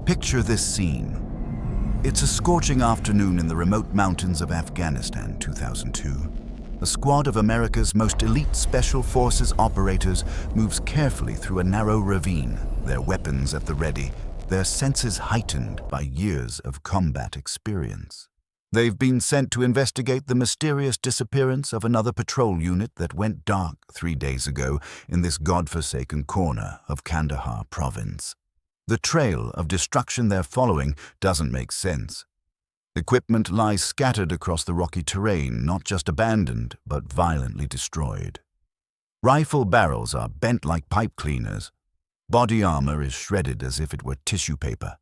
Picture this scene. It's a scorching afternoon in the remote mountains of Afghanistan, 2002. A squad of America's most elite Special Forces operators moves carefully through a narrow ravine, their weapons at the ready, their senses heightened by years of combat experience. They've been sent to investigate the mysterious disappearance of another patrol unit that went dark 3 days ago in this godforsaken corner of Kandahar province. The trail of destruction they're following doesn't make sense. Equipment lies scattered across the rocky terrain, not just abandoned, but violently destroyed. Rifle barrels are bent like pipe cleaners. Body armor is shredded as if it were tissue paper.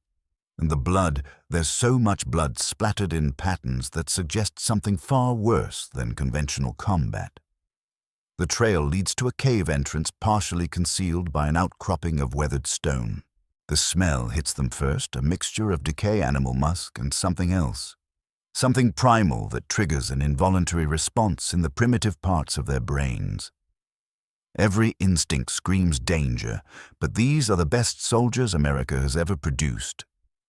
And the blood, there's so much blood splattered in patterns that suggest something far worse than conventional combat. The trail leads to a cave entrance partially concealed by an outcropping of weathered stone. The smell hits them first, a mixture of decay, animal musk, and something else. Something primal that triggers an involuntary response in the primitive parts of their brains. Every instinct screams danger, but these are the best soldiers America has ever produced.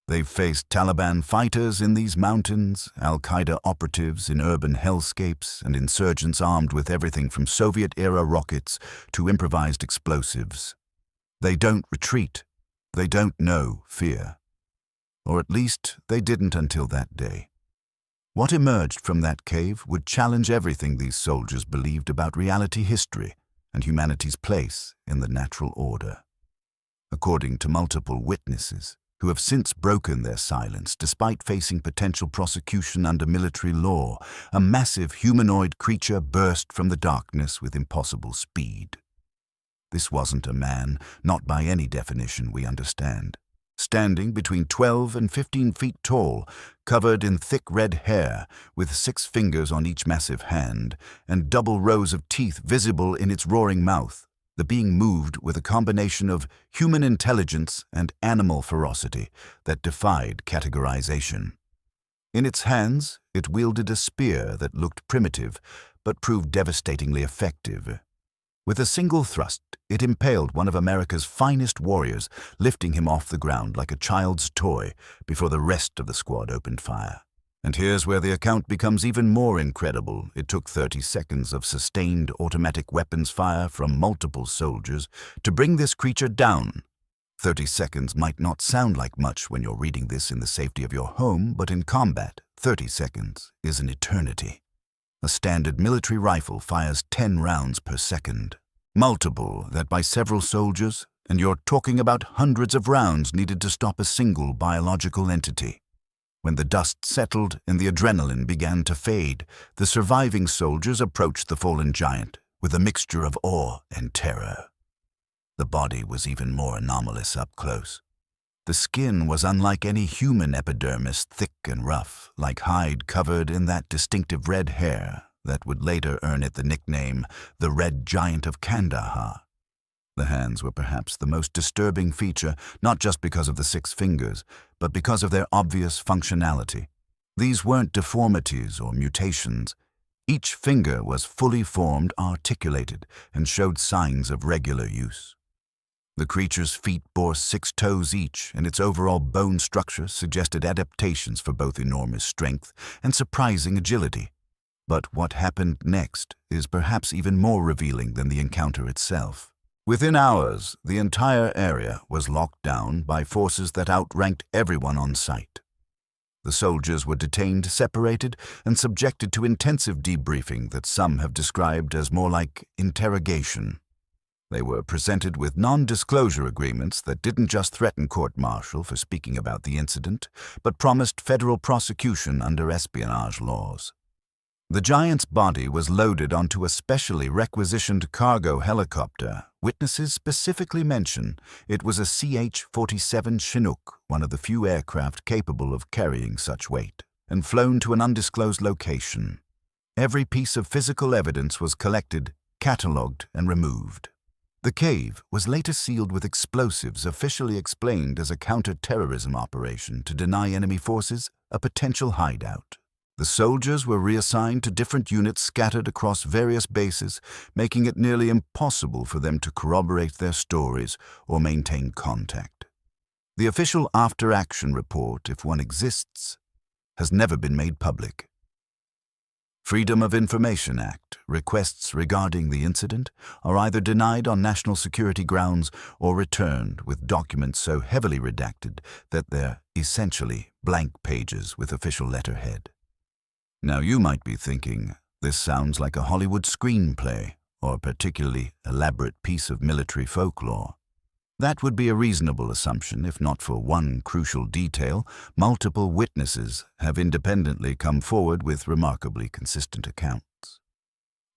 They've faced Taliban fighters in these mountains, Al-Qaeda operatives in urban hellscapes, and insurgents armed with everything from Soviet-era rockets to improvised explosives. They don't retreat. They don't know fear. Or at least they didn't until that day. What emerged from that cave would challenge everything these soldiers believed about reality history and humanity's place in the natural order. According to multiple witnesses, who have since broken their silence despite facing potential prosecution under military law, a massive humanoid creature burst from the darkness with impossible speed. This wasn't a man, not by any definition we understand. Standing between 12 and 15 feet tall, covered in thick red hair, with 6 fingers on each massive hand, and double rows of teeth visible in its roaring mouth, the being moved with a combination of human intelligence and animal ferocity that defied categorization. In its hands, it wielded a spear that looked primitive, but proved devastatingly effective. With a single thrust, it impaled one of America's finest warriors, lifting him off the ground like a child's toy before the rest of the squad opened fire. And here's where the account becomes even more incredible. It took 30 seconds of sustained automatic weapons fire from multiple soldiers to bring this creature down. 30 seconds might not sound like much when you're reading this in the safety of your home, but in combat, 30 seconds is an eternity. A standard military rifle fires 10 rounds per second. Multiple that by several soldiers, and you're talking about hundreds of rounds needed to stop a single biological entity. When the dust settled and the adrenaline began to fade, the surviving soldiers approached the fallen giant with a mixture of awe and terror. The body was even more anomalous up close. The skin was unlike any human epidermis, thick and rough, like hide covered in that distinctive red hair that would later earn it the nickname, the Red Giant of Kandahar. The hands were perhaps the most disturbing feature, not just because of the 6 fingers, but because of their obvious functionality. These weren't deformities or mutations. Each finger was fully formed, articulated, and showed signs of regular use. The creature's feet bore 6 toes each, and its overall bone structure suggested adaptations for both enormous strength and surprising agility. But what happened next is perhaps even more revealing than the encounter itself. Within hours, the entire area was locked down by forces that outranked everyone on site. The soldiers were detained, separated, and subjected to intensive debriefing that some have described as more like interrogation. They were presented with non-disclosure agreements that didn't just threaten court-martial for speaking about the incident, but promised federal prosecution under espionage laws. The giant's body was loaded onto a specially requisitioned cargo helicopter. Witnesses specifically mention it was a CH-47 Chinook, one of the few aircraft capable of carrying such weight, and flown to an undisclosed location. Every piece of physical evidence was collected, catalogued, and removed. The cave was later sealed with explosives, officially explained as a counter-terrorism operation to deny enemy forces a potential hideout. The soldiers were reassigned to different units scattered across various bases, making it nearly impossible for them to corroborate their stories or maintain contact. The official after-action report, if one exists, has never been made public. Freedom of Information Act requests regarding the incident are either denied on national security grounds or returned with documents so heavily redacted that they're essentially blank pages with official letterhead. Now you might be thinking, this sounds like a Hollywood screenplay or a particularly elaborate piece of military folklore. That would be a reasonable assumption if not for one crucial detail. Multiple witnesses have independently come forward with remarkably consistent accounts.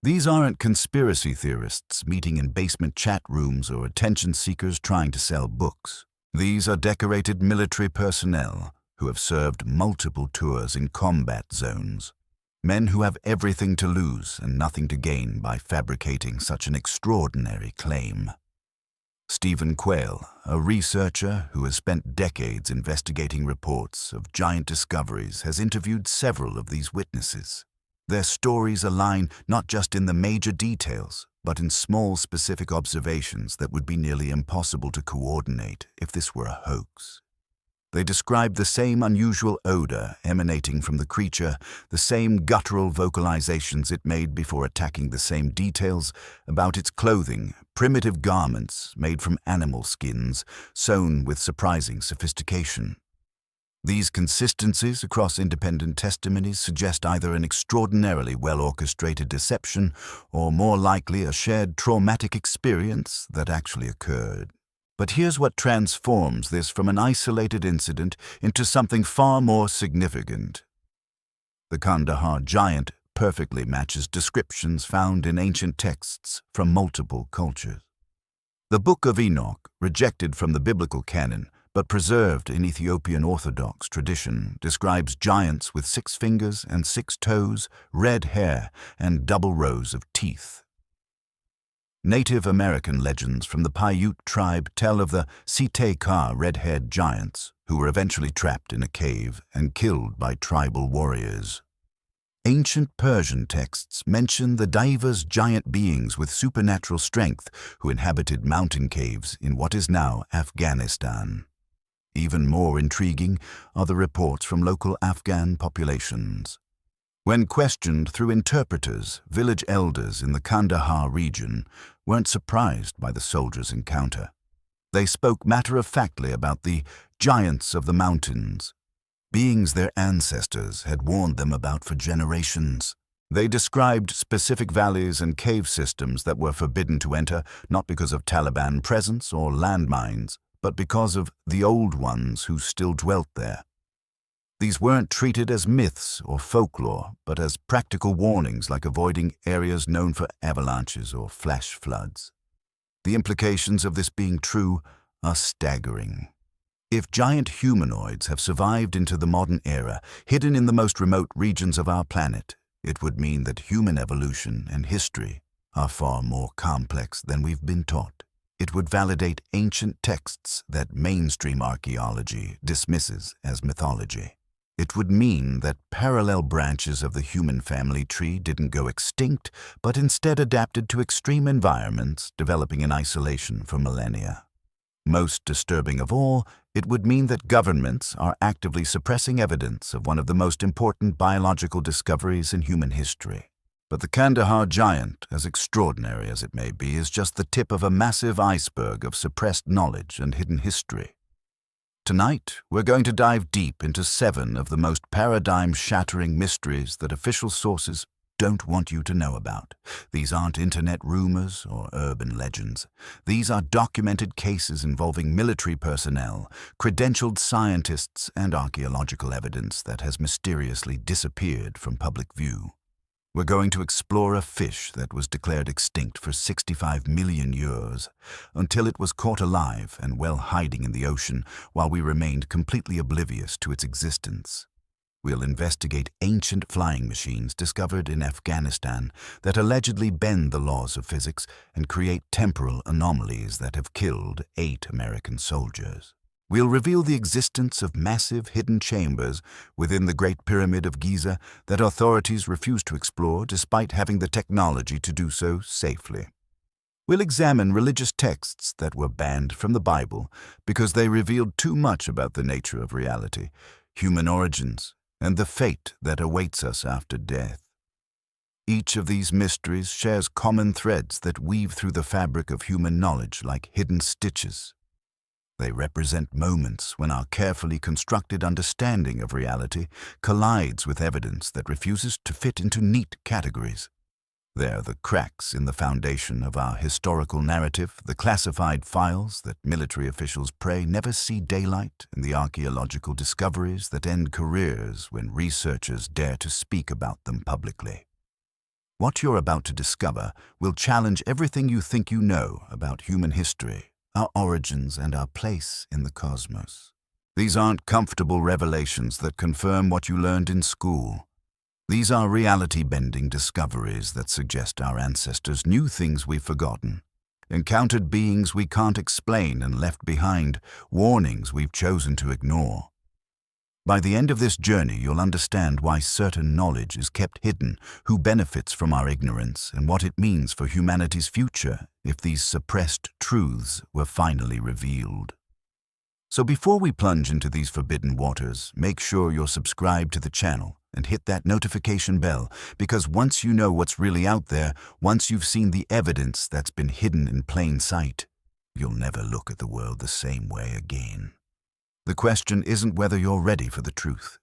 These aren't conspiracy theorists meeting in basement chat rooms or attention seekers trying to sell books. These are decorated military personnel who have served multiple tours in combat zones. Men who have everything to lose and nothing to gain by fabricating such an extraordinary claim. Stephen Quayle, a researcher who has spent decades investigating reports of giant discoveries, has interviewed several of these witnesses. Their stories align not just in the major details, but in small specific observations that would be nearly impossible to coordinate if this were a hoax. They describe the same unusual odor emanating from the creature, the same guttural vocalizations it made before attacking, the same details about its clothing, primitive garments made from animal skins, sewn with surprising sophistication. These consistencies across independent testimonies suggest either an extraordinarily well-orchestrated deception or more likely a shared traumatic experience that actually occurred. But here's what transforms this from an isolated incident into something far more significant. The Kandahar Giant perfectly matches descriptions found in ancient texts from multiple cultures. The Book of Enoch, rejected from the biblical canon but preserved in Ethiopian Orthodox tradition, describes giants with 6 fingers and 6 toes, red hair, and double rows of teeth. Native American legends from the Paiute tribe tell of the Site-Ka red-haired giants, who were eventually trapped in a cave and killed by tribal warriors. Ancient Persian texts mention the Daivas, giant beings with supernatural strength who inhabited mountain caves in what is now Afghanistan. Even more intriguing are the reports from local Afghan populations. When questioned through interpreters, village elders in the Kandahar region weren't surprised by the soldiers' encounter. They spoke matter-of-factly about the giants of the mountains, beings their ancestors had warned them about for generations. They described specific valleys and cave systems that were forbidden to enter, not because of Taliban presence or landmines, but because of the old ones who still dwelt there. These weren't treated as myths or folklore, but as practical warnings like avoiding areas known for avalanches or flash floods. The implications of this being true are staggering. If giant humanoids have survived into the modern era, hidden in the most remote regions of our planet, it would mean that human evolution and history are far more complex than we've been taught. It would validate ancient texts that mainstream archaeology dismisses as mythology. It would mean that parallel branches of the human family tree didn't go extinct, but instead adapted to extreme environments, developing in isolation for millennia. Most disturbing of all, it would mean that governments are actively suppressing evidence of one of the most important biological discoveries in human history. But the Kandahar Giant, as extraordinary as it may be, is just the tip of a massive iceberg of suppressed knowledge and hidden history. Tonight, we're going to dive deep into 7 of the most paradigm-shattering mysteries that official sources don't want you to know about. These aren't internet rumors or urban legends. These are documented cases involving military personnel, credentialed scientists, and archaeological evidence that has mysteriously disappeared from public view. We're going to explore a fish that was declared extinct for 65 million years, until it was caught alive and well hiding in the ocean while we remained completely oblivious to its existence. We'll investigate ancient flying machines discovered in Afghanistan that allegedly bend the laws of physics and create temporal anomalies that have killed 8 American soldiers. We'll reveal the existence of massive hidden chambers within the Great Pyramid of Giza that authorities refuse to explore despite having the technology to do so safely. We'll examine religious texts that were banned from the Bible because they revealed too much about the nature of reality, human origins, and the fate that awaits us after death. Each of these mysteries shares common threads that weave through the fabric of human knowledge like hidden stitches. They represent moments when our carefully constructed understanding of reality collides with evidence that refuses to fit into neat categories. They're the cracks in the foundation of our historical narrative, the classified files that military officials pray never see daylight, and the archaeological discoveries that end careers when researchers dare to speak about them publicly. What you're about to discover will challenge everything you think you know about human history, our origins, and our place in the cosmos. These aren't comfortable revelations that confirm what you learned in school. These are reality-bending discoveries that suggest our ancestors knew things we've forgotten, encountered beings we can't explain and left behind warnings we've chosen to ignore. By the end of this journey, you'll understand why certain knowledge is kept hidden, who benefits from our ignorance, and what it means for humanity's future if these suppressed truths were finally revealed. So before we plunge into these forbidden waters, make sure you're subscribed to the channel and hit that notification bell, because once you know what's really out there, once you've seen the evidence that's been hidden in plain sight, you'll never look at the world the same way again. The question isn't whether you're ready for the truth.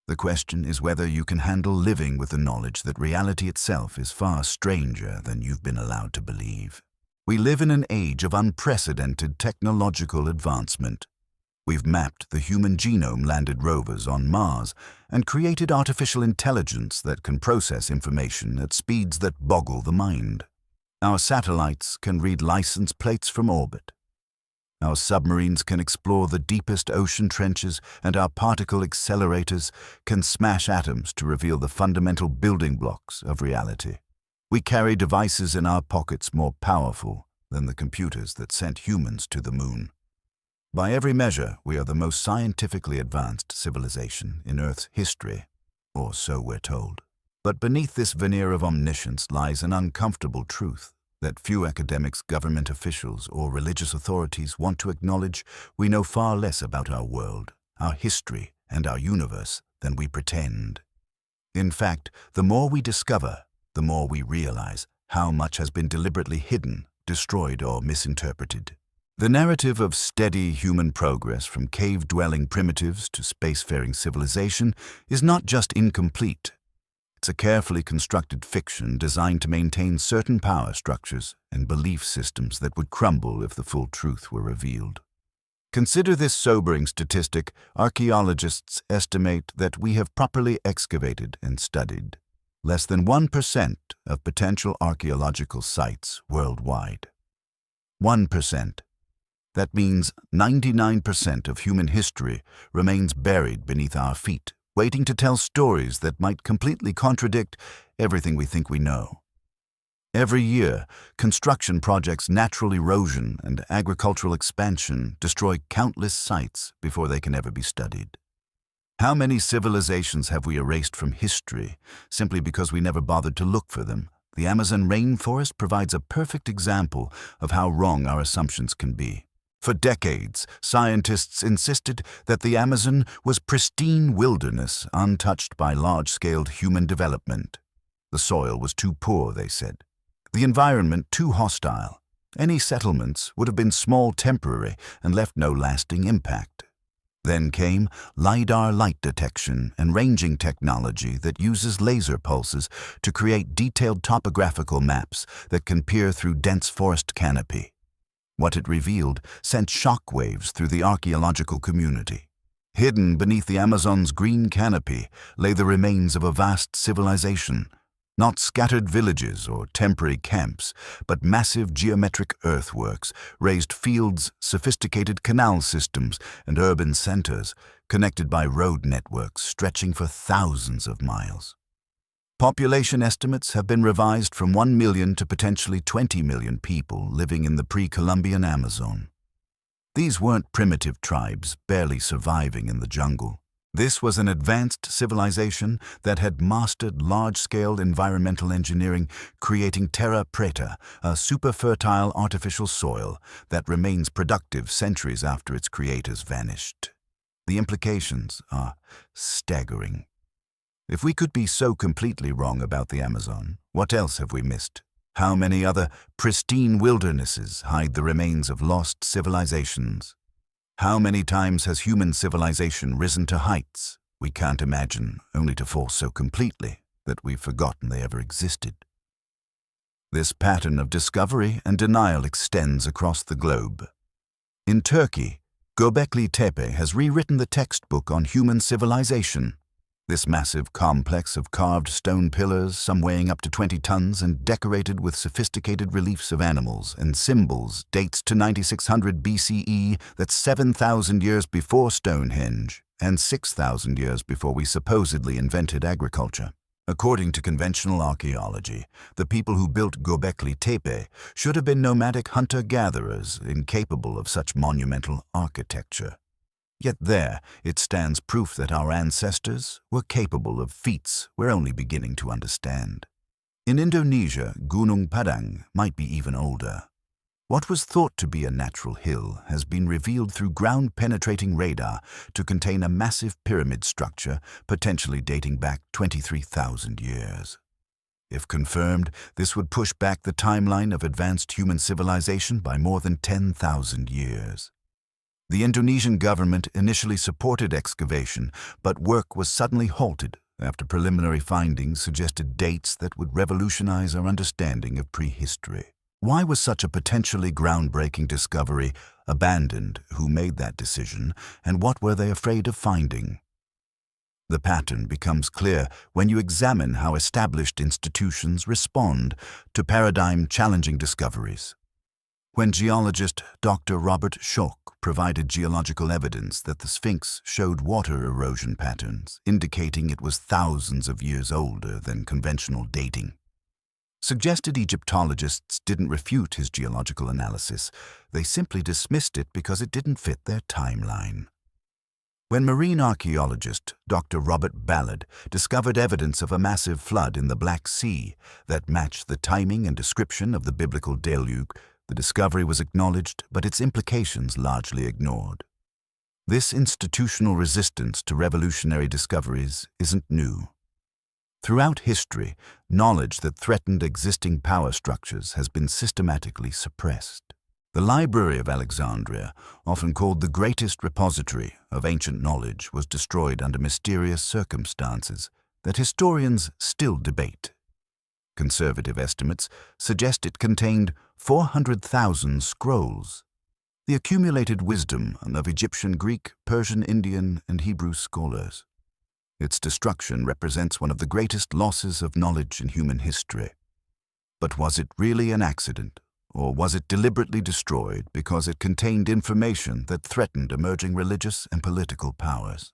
The question is whether you can handle living with the knowledge that reality itself is far stranger than you've been allowed to believe. We live in an age of unprecedented technological advancement. We've mapped the human genome, landed rovers on Mars, and created artificial intelligence that can process information at speeds that boggle the mind. Our satellites can read license plates from orbit. Our submarines can explore the deepest ocean trenches, and our particle accelerators can smash atoms to reveal the fundamental building blocks of reality. We carry devices in our pockets more powerful than the computers that sent humans to the moon. By every measure, we are the most scientifically advanced civilization in Earth's history, or so we're told. But beneath this veneer of omniscience lies an uncomfortable truth that few academics, government officials, or religious authorities want to acknowledge. We know far less about our world, our history, and our universe than we pretend. In fact, the more we discover, the more we realize how much has been deliberately hidden, destroyed, or misinterpreted. The narrative of steady human progress from cave-dwelling primitives to spacefaring civilization is not just incomplete. It's a carefully constructed fiction designed to maintain certain power structures and belief systems that would crumble if the full truth were revealed. Consider this sobering statistic. Archaeologists estimate that we have properly excavated and studied less than 1% of potential archaeological sites worldwide. 1%. That means 99% of human history remains buried beneath our feet, waiting to tell stories that might completely contradict everything we think we know. Every year, construction projects, natural erosion, and agricultural expansion destroy countless sites before they can ever be studied. How many civilizations have we erased from history simply because we never bothered to look for them? The Amazon rainforest provides a perfect example of how wrong our assumptions can be. For decades, scientists insisted that the Amazon was pristine wilderness, untouched by large-scale human development. The soil was too poor, they said. The environment too hostile. Any settlements would have been small, temporary, and left no lasting impact. Then came LiDAR light detection and ranging technology that uses laser pulses to create detailed topographical maps that can peer through dense forest canopy. What it revealed sent shockwaves through the archaeological community. Hidden beneath the Amazon's green canopy lay the remains of a vast civilization, not scattered villages or temporary camps, but massive geometric earthworks, raised fields, sophisticated canal systems, and urban centers, connected by road networks stretching for thousands of miles. Population estimates have been revised from 1 million to potentially 20 million people living in the pre-Columbian Amazon. These weren't primitive tribes barely surviving in the jungle. This was an advanced civilization that had mastered large-scale environmental engineering, creating terra preta, a super-fertile artificial soil that remains productive centuries after its creators vanished. The implications are staggering. If we could be so completely wrong about the Amazon, what else have we missed? How many other pristine wildernesses hide the remains of lost civilizations? How many times has human civilization risen to heights we can't imagine, only to fall so completely that we've forgotten they ever existed? This pattern of discovery and denial extends across the globe. In Turkey, Göbekli Tepe has rewritten the textbook on human civilization. This massive complex of carved stone pillars, some weighing up to 20 tons and decorated with sophisticated reliefs of animals and symbols, dates to 9600 BCE, that's 7,000 years before Stonehenge and 6,000 years before we supposedly invented agriculture. According to conventional archaeology, the people who built Göbekli Tepe should have been nomadic hunter-gatherers incapable of such monumental architecture. Yet there it stands proof that our ancestors were capable of feats we're only beginning to understand. In Indonesia, Gunung Padang might be even older. What was thought to be a natural hill has been revealed through ground-penetrating radar to contain a massive pyramid structure potentially dating back 23,000 years. If confirmed, this would push back the timeline of advanced human civilization by more than 10,000 years. The Indonesian government initially supported excavation, but work was suddenly halted after preliminary findings suggested dates that would revolutionize our understanding of prehistory. Why was such a potentially groundbreaking discovery abandoned? Who made that decision, and what were they afraid of finding? The pattern becomes clear when you examine how established institutions respond to paradigm-challenging discoveries. When geologist Dr. Robert Schoch provided geological evidence that the Sphinx showed water erosion patterns, indicating it was thousands of years older than conventional dating. Suggested Egyptologists didn't refute his geological analysis, they simply dismissed it because it didn't fit their timeline. When marine archaeologist Dr. Robert Ballard discovered evidence of a massive flood in the Black Sea that matched the timing and description of the biblical deluge, the discovery was acknowledged, but its implications largely ignored. This institutional resistance to revolutionary discoveries isn't new. Throughout history, knowledge that threatened existing power structures has been systematically suppressed. The Library of Alexandria, often called the greatest repository of ancient knowledge, was destroyed under mysterious circumstances that historians still debate. Conservative estimates suggest it contained 400,000 scrolls, the accumulated wisdom of Egyptian, Greek, Persian, Indian, and Hebrew scholars. Its destruction represents one of the greatest losses of knowledge in human history. But was it really an accident, or was it deliberately destroyed because it contained information that threatened emerging religious and political powers?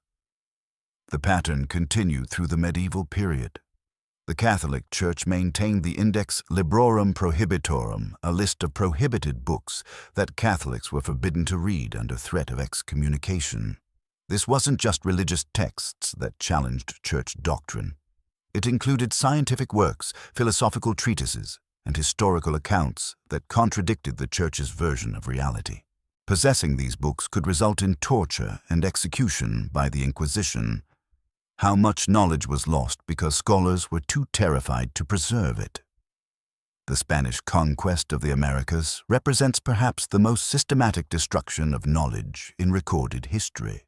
The pattern continued through the medieval period. The Catholic Church maintained the Index Librorum Prohibitorum, a list of prohibited books that Catholics were forbidden to read under threat of excommunication. This wasn't just religious texts that challenged church doctrine. It included scientific works, philosophical treatises, and historical accounts that contradicted the Church's version of reality. Possessing these books could result in torture and execution by the Inquisition. How much knowledge was lost because scholars were too terrified to preserve it. The Spanish conquest of the Americas represents perhaps the most systematic destruction of knowledge in recorded history.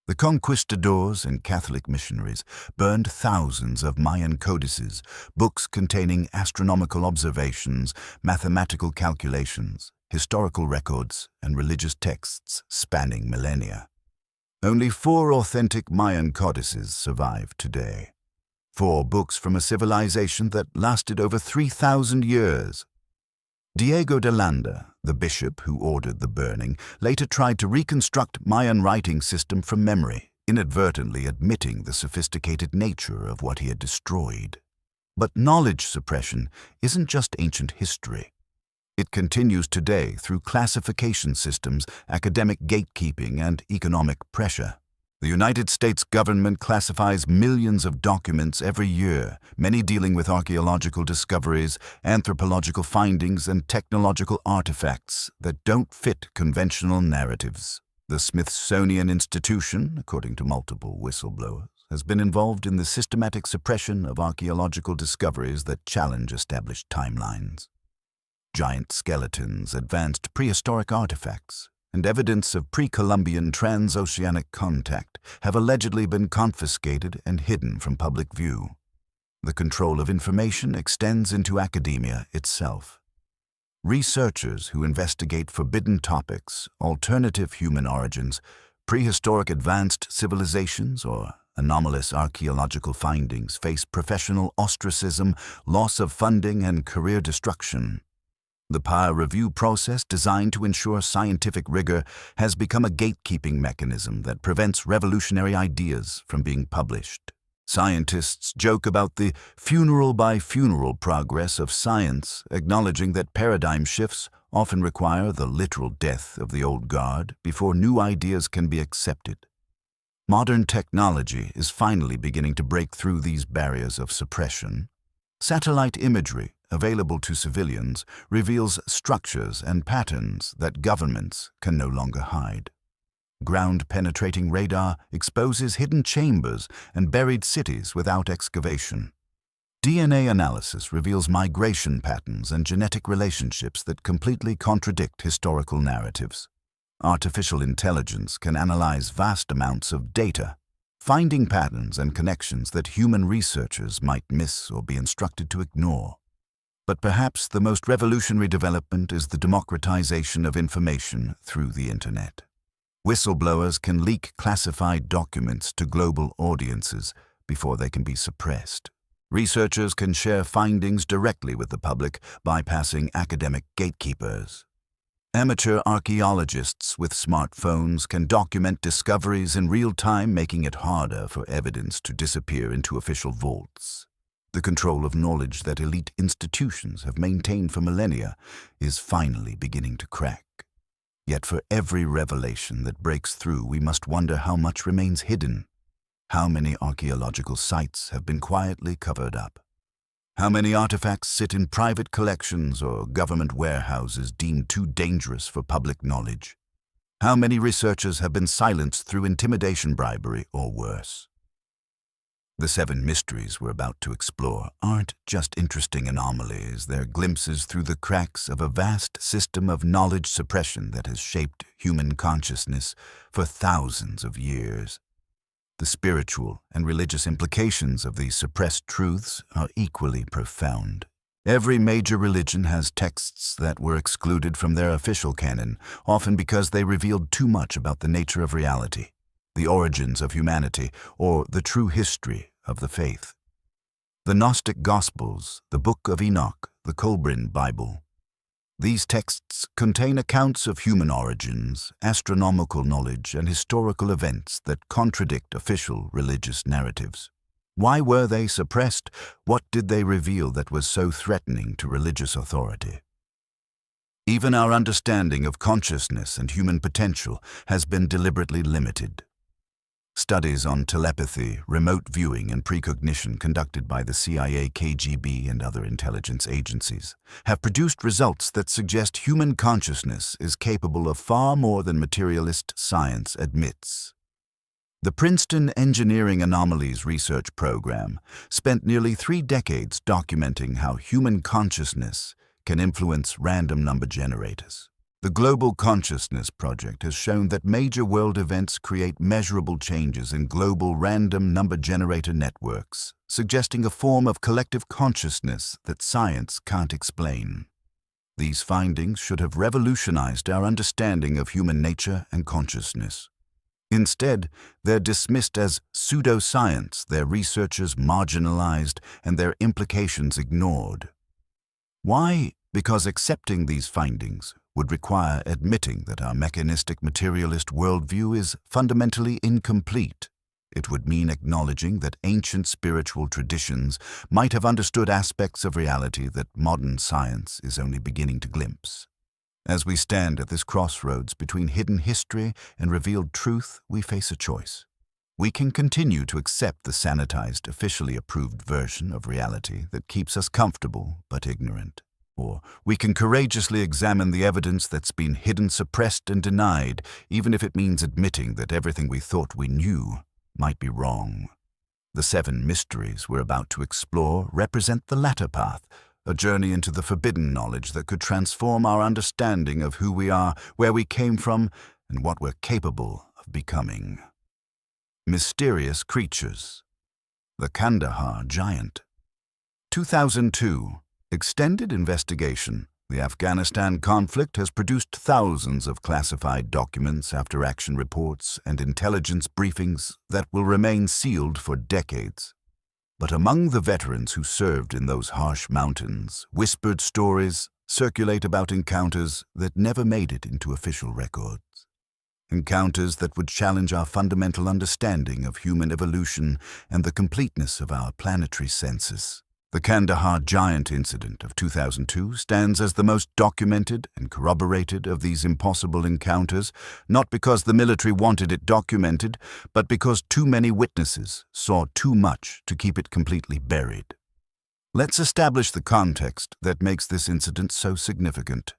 The conquistadors and Catholic missionaries burned thousands of Mayan codices, books containing astronomical observations, mathematical calculations, historical records, and religious texts spanning millennia. Only 4 authentic Mayan codices survive today. 4 books from a civilization that lasted over 3,000 years. Diego de Landa, the bishop who ordered the burning, later tried to reconstruct Mayan writing system from memory, inadvertently admitting the sophisticated nature of what he had destroyed. But knowledge suppression isn't just ancient history. It continues today through classification systems, academic gatekeeping, and economic pressure. The United States government classifies millions of documents every year, many dealing with archaeological discoveries, anthropological findings, and technological artifacts that don't fit conventional narratives. The Smithsonian Institution, according to multiple whistleblowers, has been involved in the systematic suppression of archaeological discoveries that challenge established timelines. Giant skeletons, advanced prehistoric artifacts, and evidence of pre-Columbian transoceanic contact have allegedly been confiscated and hidden from public view. The control of information extends into academia itself. Researchers who investigate forbidden topics, alternative human origins, prehistoric advanced civilizations, or anomalous archaeological findings face professional ostracism, loss of funding, and career destruction. The peer review process, designed to ensure scientific rigor, has become a gatekeeping mechanism that prevents revolutionary ideas from being published. Scientists joke about the funeral-by-funeral progress of science, acknowledging that paradigm shifts often require the literal death of the old guard before new ideas can be accepted. Modern technology is finally beginning to break through these barriers of suppression. Satellite imagery, available to civilians, reveals structures and patterns that governments can no longer hide. Ground-penetrating radar exposes hidden chambers and buried cities without excavation. DNA analysis reveals migration patterns and genetic relationships that completely contradict historical narratives. Artificial intelligence can analyze vast amounts of data, finding patterns and connections that human researchers might miss or be instructed to ignore. But perhaps the most revolutionary development is the democratization of information through the Internet. Whistleblowers can leak classified documents to global audiences before they can be suppressed. Researchers can share findings directly with the public, bypassing academic gatekeepers. Amateur archaeologists with smartphones can document discoveries in real time, making it harder for evidence to disappear into official vaults. The control of knowledge that elite institutions have maintained for millennia is finally beginning to crack. Yet for every revelation that breaks through, we must wonder how much remains hidden. How many archaeological sites have been quietly covered up? How many artifacts sit in private collections or government warehouses deemed too dangerous for public knowledge? How many researchers have been silenced through intimidation, bribery, or worse? The 7 mysteries we're about to explore aren't just interesting anomalies, they're glimpses through the cracks of a vast system of knowledge suppression that has shaped human consciousness for thousands of years. The spiritual and religious implications of these suppressed truths are equally profound. Every major religion has texts that were excluded from their official canon, often because they revealed too much about the nature of reality, the origins of humanity, or the true history of the faith. The Gnostic Gospels, the Book of Enoch, the Colbrin Bible. These texts contain accounts of human origins, astronomical knowledge, and historical events that contradict official religious narratives. Why were they suppressed? What did they reveal that was so threatening to religious authority? Even our understanding of consciousness and human potential has been deliberately limited. Studies on telepathy, remote viewing, and precognition conducted by the CIA, KGB, and other intelligence agencies have produced results that suggest human consciousness is capable of far more than materialist science admits. The Princeton Engineering Anomalies Research Program spent nearly 3 decades documenting how human consciousness can influence random number generators. The Global Consciousness Project has shown that major world events create measurable changes in global random number generator networks, suggesting a form of collective consciousness that science can't explain. These findings should have revolutionized our understanding of human nature and consciousness. Instead, they're dismissed as pseudoscience, their researchers marginalized, and their implications ignored. Why? Because accepting these findings would require admitting that our mechanistic materialist worldview is fundamentally incomplete. It would mean acknowledging that ancient spiritual traditions might have understood aspects of reality that modern science is only beginning to glimpse. As we stand at this crossroads between hidden history and revealed truth, we face a choice. We can continue to accept the sanitized, officially approved version of reality that keeps us comfortable but ignorant. Or we can courageously examine the evidence that's been hidden, suppressed, and denied, even if it means admitting that everything we thought we knew might be wrong. The 7 mysteries we're about to explore represent the latter path, a journey into the forbidden knowledge that could transform our understanding of who we are, where we came from, and what we're capable of becoming. Mysterious creatures. The Kandahar Giant. 2002. Extended investigation. The Afghanistan conflict has produced thousands of classified documents, after-action reports, and intelligence briefings that will remain sealed for decades. But among the veterans who served in those harsh mountains, whispered stories circulate about encounters that never made it into official records. Encounters that would challenge our fundamental understanding of human evolution and the completeness of our planetary senses. The Kandahar Giant incident of 2002 stands as the most documented and corroborated of these impossible encounters, not because the military wanted it documented, but because too many witnesses saw too much to keep it completely buried. Let's establish the context that makes this incident so significant.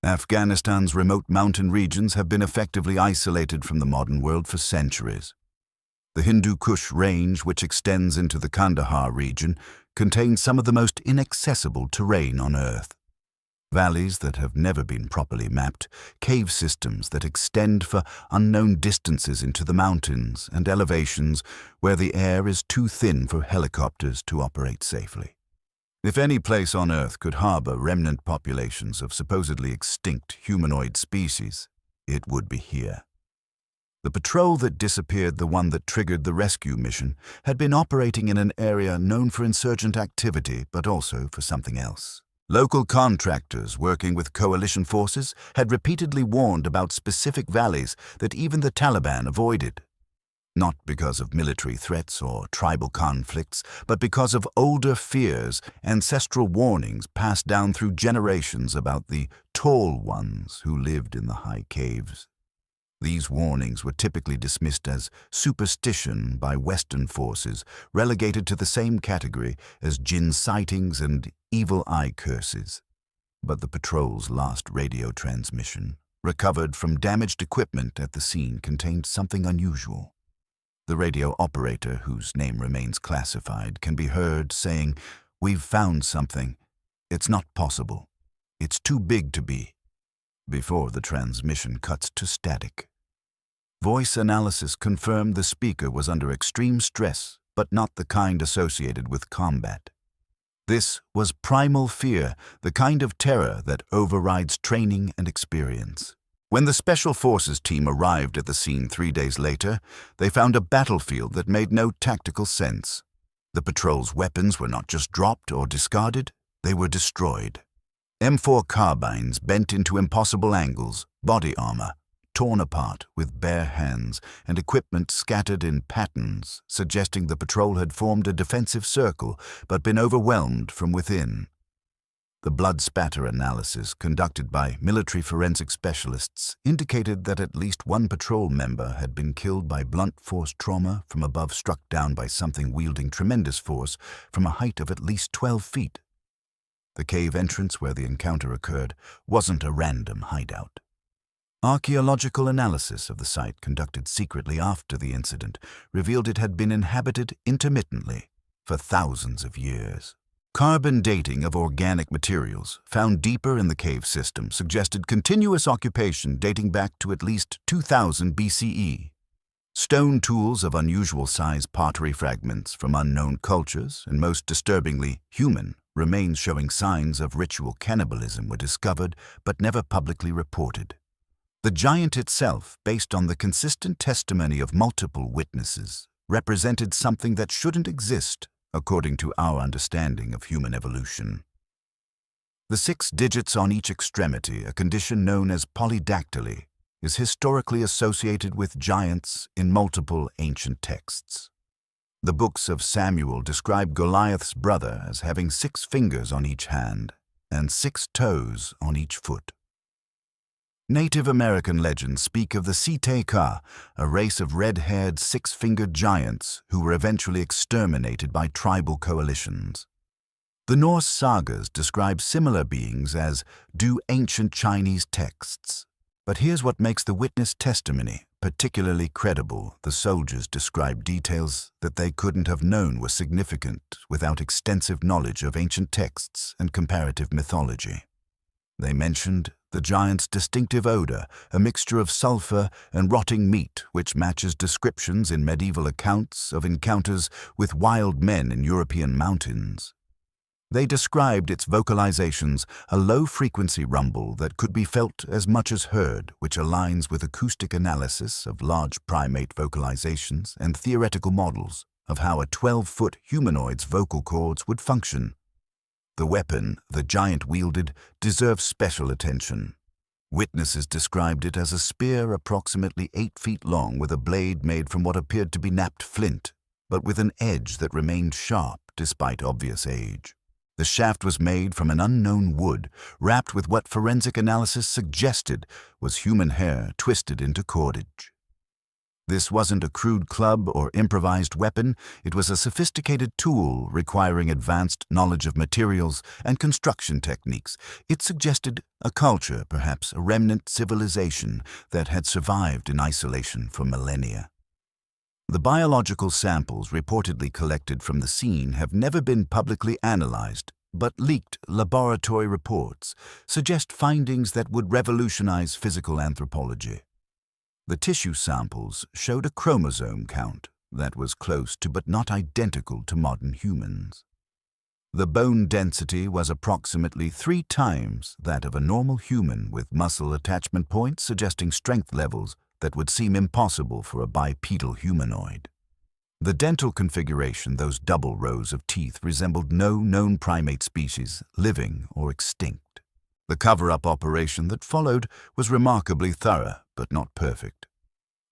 Afghanistan's remote mountain regions have been effectively isolated from the modern world for centuries. The Hindu Kush range, which extends into the Kandahar region, contains some of the most inaccessible terrain on Earth. Valleys that have never been properly mapped, cave systems that extend for unknown distances into the mountains, and elevations where the air is too thin for helicopters to operate safely. If any place on Earth could harbor remnant populations of supposedly extinct humanoid species, it would be here. The patrol that disappeared, the one that triggered the rescue mission, had been operating in an area known for insurgent activity, but also for something else. Local contractors working with coalition forces had repeatedly warned about specific valleys that even the Taliban avoided. Not because of military threats or tribal conflicts, but because of older fears, ancestral warnings passed down through generations about the tall ones who lived in the high caves. These warnings were typically dismissed as superstition by Western forces, relegated to the same category as jinn sightings and evil eye curses. But the patrol's last radio transmission, recovered from damaged equipment at the scene, contained something unusual. The radio operator, whose name remains classified, can be heard saying, "We've found something. It's not possible. It's too big to be," before the transmission cuts to static. Voice analysis confirmed the speaker was under extreme stress, but not the kind associated with combat. This was primal fear, the kind of terror that overrides training and experience. When the Special Forces team arrived at the scene 3 days later, they found a battlefield that made no tactical sense. The patrol's weapons were not just dropped or discarded, they were destroyed. M4 carbines bent into impossible angles, body armor torn apart with bare hands, and equipment scattered in patterns, suggesting the patrol had formed a defensive circle but been overwhelmed from within. The blood spatter analysis conducted by military forensic specialists indicated that at least one patrol member had been killed by blunt force trauma from above, struck down by something wielding tremendous force from a height of at least 12 feet. The cave entrance where the encounter occurred wasn't a random hideout. Archaeological analysis of the site conducted secretly after the incident revealed it had been inhabited intermittently for thousands of years. Carbon dating of organic materials found deeper in the cave system suggested continuous occupation dating back to at least 2000 BCE. Stone tools of unusual size, pottery fragments from unknown cultures, and most disturbingly human, remains showing signs of ritual cannibalism were discovered but never publicly reported. The giant itself, based on the consistent testimony of multiple witnesses, represented something that shouldn't exist according to our understanding of human evolution. The 6 digits on each extremity, a condition known as polydactyly, is historically associated with giants in multiple ancient texts. The books of Samuel describe Goliath's brother as having 6 fingers on each hand and 6 toes on each foot. Native American legends speak of the Siteka, a race of red-haired, six-fingered giants who were eventually exterminated by tribal coalitions. The Norse sagas describe similar beings, as do ancient Chinese texts. But here's what makes the witness testimony particularly credible. The soldiers describe details that they couldn't have known were significant without extensive knowledge of ancient texts and comparative mythology. They mentioned the giant's distinctive odor, a mixture of sulfur and rotting meat, which matches descriptions in medieval accounts of encounters with wild men in European mountains. They described its vocalizations, a low-frequency rumble that could be felt as much as heard, which aligns with acoustic analysis of large primate vocalizations and theoretical models of how a 12-foot humanoid's vocal cords would function. The weapon the giant wielded deserves special attention. Witnesses described it as a spear approximately 8 feet long with a blade made from what appeared to be knapped flint, but with an edge that remained sharp despite obvious age. The shaft was made from an unknown wood, wrapped with what forensic analysis suggested was human hair twisted into cordage. This wasn't a crude club or improvised weapon. It was a sophisticated tool requiring advanced knowledge of materials and construction techniques. It suggested a culture, perhaps a remnant civilization, that had survived in isolation for millennia. The biological samples reportedly collected from the scene have never been publicly analyzed, but leaked laboratory reports suggest findings that would revolutionize physical anthropology. The tissue samples showed a chromosome count that was close to but not identical to modern humans. The bone density was approximately 3 times that of a normal human, with muscle attachment points suggesting strength levels that would seem impossible for a bipedal humanoid. The dental configuration, those double rows of teeth, resembled no known primate species, living or extinct. The cover-up operation that followed was remarkably thorough, but not perfect.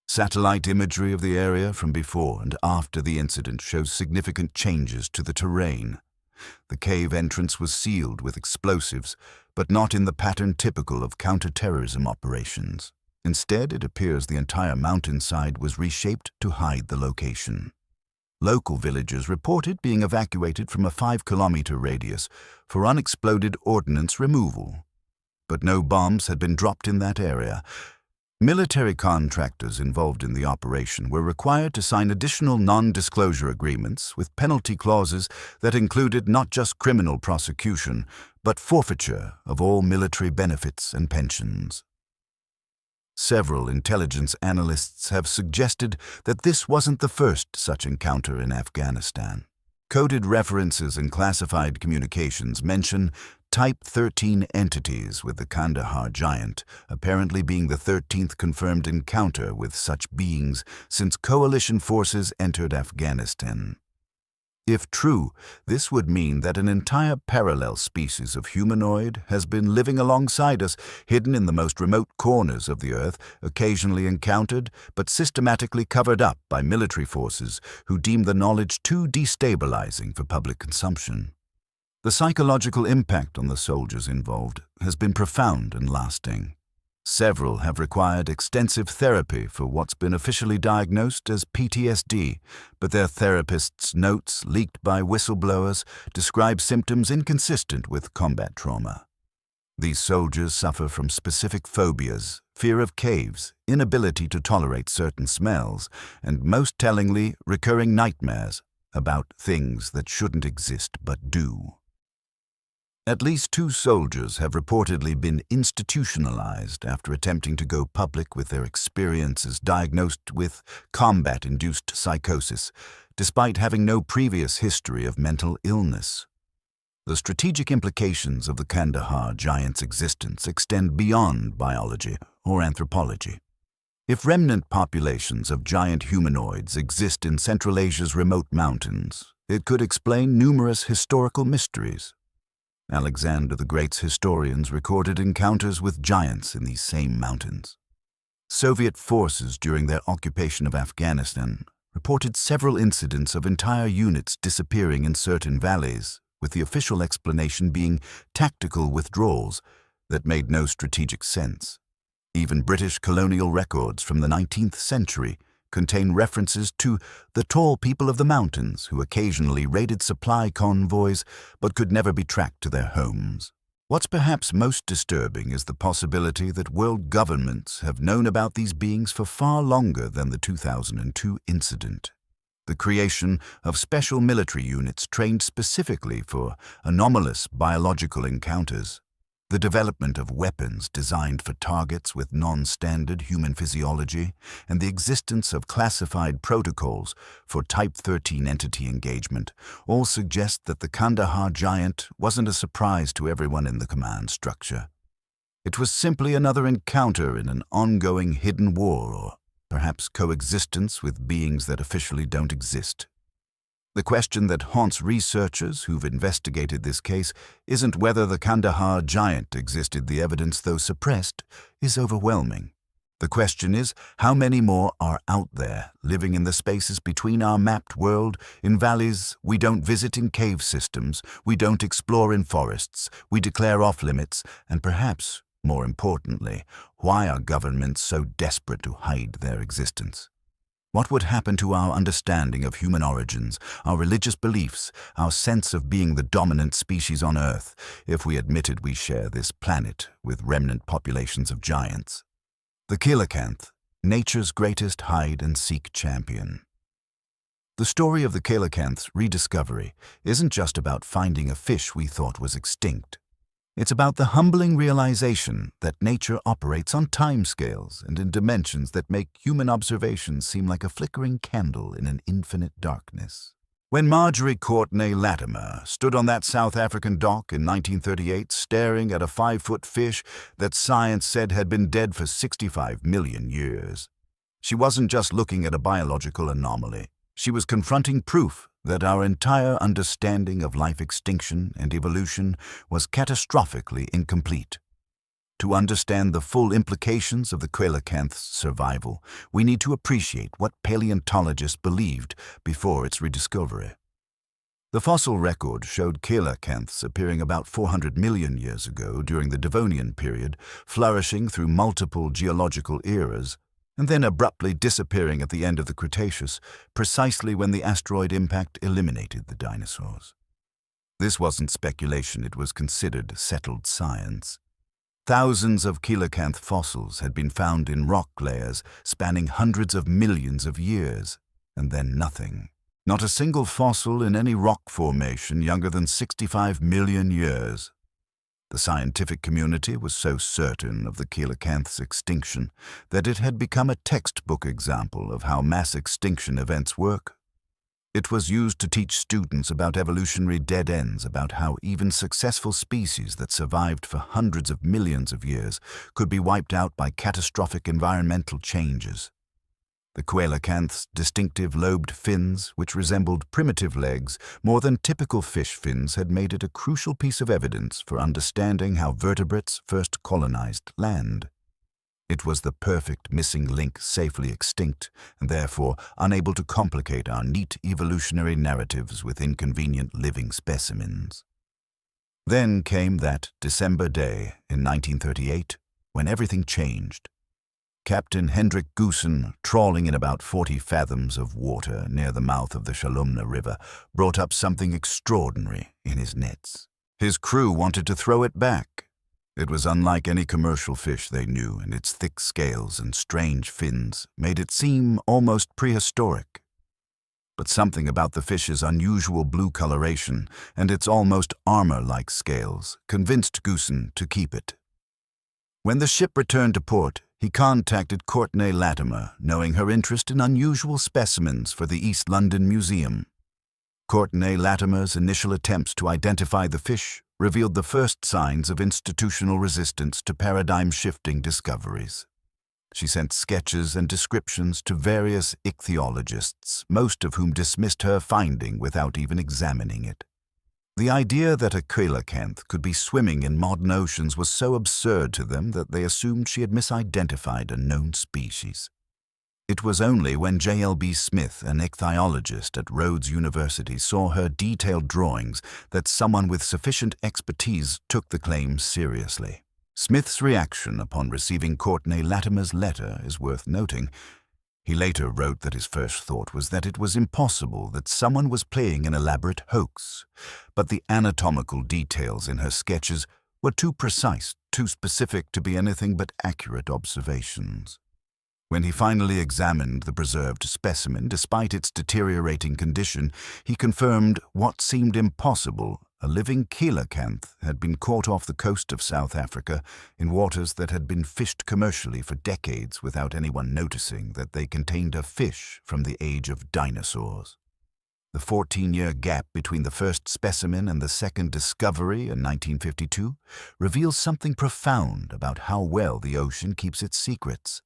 Satellite imagery of the area from before and after the incident shows significant changes to the terrain. The cave entrance was sealed with explosives, but not in the pattern typical of counter-terrorism operations. Instead, it appears the entire mountainside was reshaped to hide the location. Local villagers reported being evacuated from a 5-kilometer radius for unexploded ordnance removal. But no bombs had been dropped in that area. Military contractors involved in the operation were required to sign additional non-disclosure agreements with penalty clauses that included not just criminal prosecution, but forfeiture of all military benefits and pensions. Several intelligence analysts have suggested that this wasn't the first such encounter in Afghanistan. Coded references and classified communications mention Type 13 entities with the Kandahar Giant, apparently being the 13th confirmed encounter with such beings since coalition forces entered Afghanistan. If true, this would mean that an entire parallel species of humanoid has been living alongside us, hidden in the most remote corners of the Earth, occasionally encountered, but systematically covered up by military forces who deem the knowledge too destabilizing for public consumption. The psychological impact on the soldiers involved has been profound and lasting. Several have required extensive therapy for what's been officially diagnosed as PTSD, but their therapists' notes, leaked by whistleblowers, describe symptoms inconsistent with combat trauma. These soldiers suffer from specific phobias, fear of caves, inability to tolerate certain smells, and most tellingly, recurring nightmares about things that shouldn't exist but do. At least 2 soldiers have reportedly been institutionalized after attempting to go public with their experiences diagnosed with combat-induced psychosis, despite having no previous history of mental illness. The strategic implications of the Kandahar Giant's existence extend beyond biology or anthropology. If remnant populations of giant humanoids exist in Central Asia's remote mountains, it could explain numerous historical mysteries. Alexander the Great's historians recorded encounters with giants in these same mountains. Soviet forces during their occupation of Afghanistan reported several incidents of entire units disappearing in certain valleys, with the official explanation being tactical withdrawals that made no strategic sense. Even British colonial records from the 19th century contain references to the tall people of the mountains who occasionally raided supply convoys but could never be tracked to their homes. What's perhaps most disturbing is the possibility that world governments have known about these beings for far longer than the 2002 incident. The creation of special military units trained specifically for anomalous biological encounters, the development of weapons designed for targets with non-standard human physiology, and the existence of classified protocols for Type 13 entity engagement all suggest that the Kandahar Giant wasn't a surprise to everyone in the command structure. It was simply another encounter in an ongoing hidden war, or perhaps coexistence with beings that officially don't exist. The question that haunts researchers who've investigated this case isn't whether the Kandahar Giant existed. The evidence, though suppressed, is overwhelming. The question is, how many more are out there, living in the spaces between our mapped world, in valleys we don't visit, in cave systems we don't explore, in forests we declare off-limits, and perhaps, more importantly, why are governments so desperate to hide their existence? What would happen to our understanding of human origins, our religious beliefs, our sense of being the dominant species on Earth, if we admitted we share this planet with remnant populations of giants? The coelacanth, nature's greatest hide-and-seek champion. The story of the coelacanth's rediscovery isn't just about finding a fish we thought was extinct. It's about the humbling realization that nature operates on timescales and in dimensions that make human observations seem like a flickering candle in an infinite darkness. When Marjorie Courtney Latimer stood on that South African dock in 1938 staring at a 5-foot fish that science said had been dead for 65 million years, she wasn't just looking at a biological anomaly. She was confronting proof that our entire understanding of life extinction and evolution was catastrophically incomplete. To understand the full implications of the coelacanth's survival, we need to appreciate what paleontologists believed before its rediscovery. The fossil record showed coelacanths appearing about 400 million years ago during the Devonian period, flourishing through multiple geological eras, and then abruptly disappearing at the end of the Cretaceous, precisely when the asteroid impact eliminated the dinosaurs. This wasn't speculation, it was considered settled science. Thousands of coelacanth fossils had been found in rock layers spanning hundreds of millions of years, and then nothing. Not a single fossil in any rock formation younger than 65 million years. The scientific community was so certain of the coelacanth's extinction that it had become a textbook example of how mass extinction events work. It was used to teach students about evolutionary dead ends, about how even successful species that survived for hundreds of millions of years could be wiped out by catastrophic environmental changes. The coelacanth's distinctive lobed fins, which resembled primitive legs more than typical fish fins, had made it a crucial piece of evidence for understanding how vertebrates first colonized land. It was the perfect missing link, safely extinct, and therefore unable to complicate our neat evolutionary narratives with inconvenient living specimens. Then came that December day in 1938, when everything changed. Captain Hendrik Goosen, trawling in about 40 fathoms of water near the mouth of the Shalomna River, brought up something extraordinary in his nets. His crew wanted to throw it back. It was unlike any commercial fish they knew, and its thick scales and strange fins made it seem almost prehistoric. But something about the fish's unusual blue coloration and its almost armor-like scales convinced Goosen to keep it. When the ship returned to port, he contacted Courtney Latimer, knowing her interest in unusual specimens for the East London Museum. Courtney Latimer's initial attempts to identify the fish revealed the first signs of institutional resistance to paradigm-shifting discoveries. She sent sketches and descriptions to various ichthyologists, most of whom dismissed her finding without even examining it. The idea that a coelacanth could be swimming in modern oceans was so absurd to them that they assumed she had misidentified a known species. It was only when J.L.B. Smith, an ichthyologist at Rhodes University, saw her detailed drawings that someone with sufficient expertise took the claim seriously. Smith's reaction upon receiving Courtney Latimer's letter is worth noting. He later wrote that his first thought was that it was impossible that someone was playing an elaborate hoax, but the anatomical details in her sketches were too precise, too specific to be anything but accurate observations. When he finally examined the preserved specimen, despite its deteriorating condition, he confirmed what seemed impossible. A living coelacanth had been caught off the coast of South Africa in waters that had been fished commercially for decades without anyone noticing that they contained a fish from the age of dinosaurs. The 14-year gap between the first specimen and the second discovery in 1952 reveals something profound about how well the ocean keeps its secrets.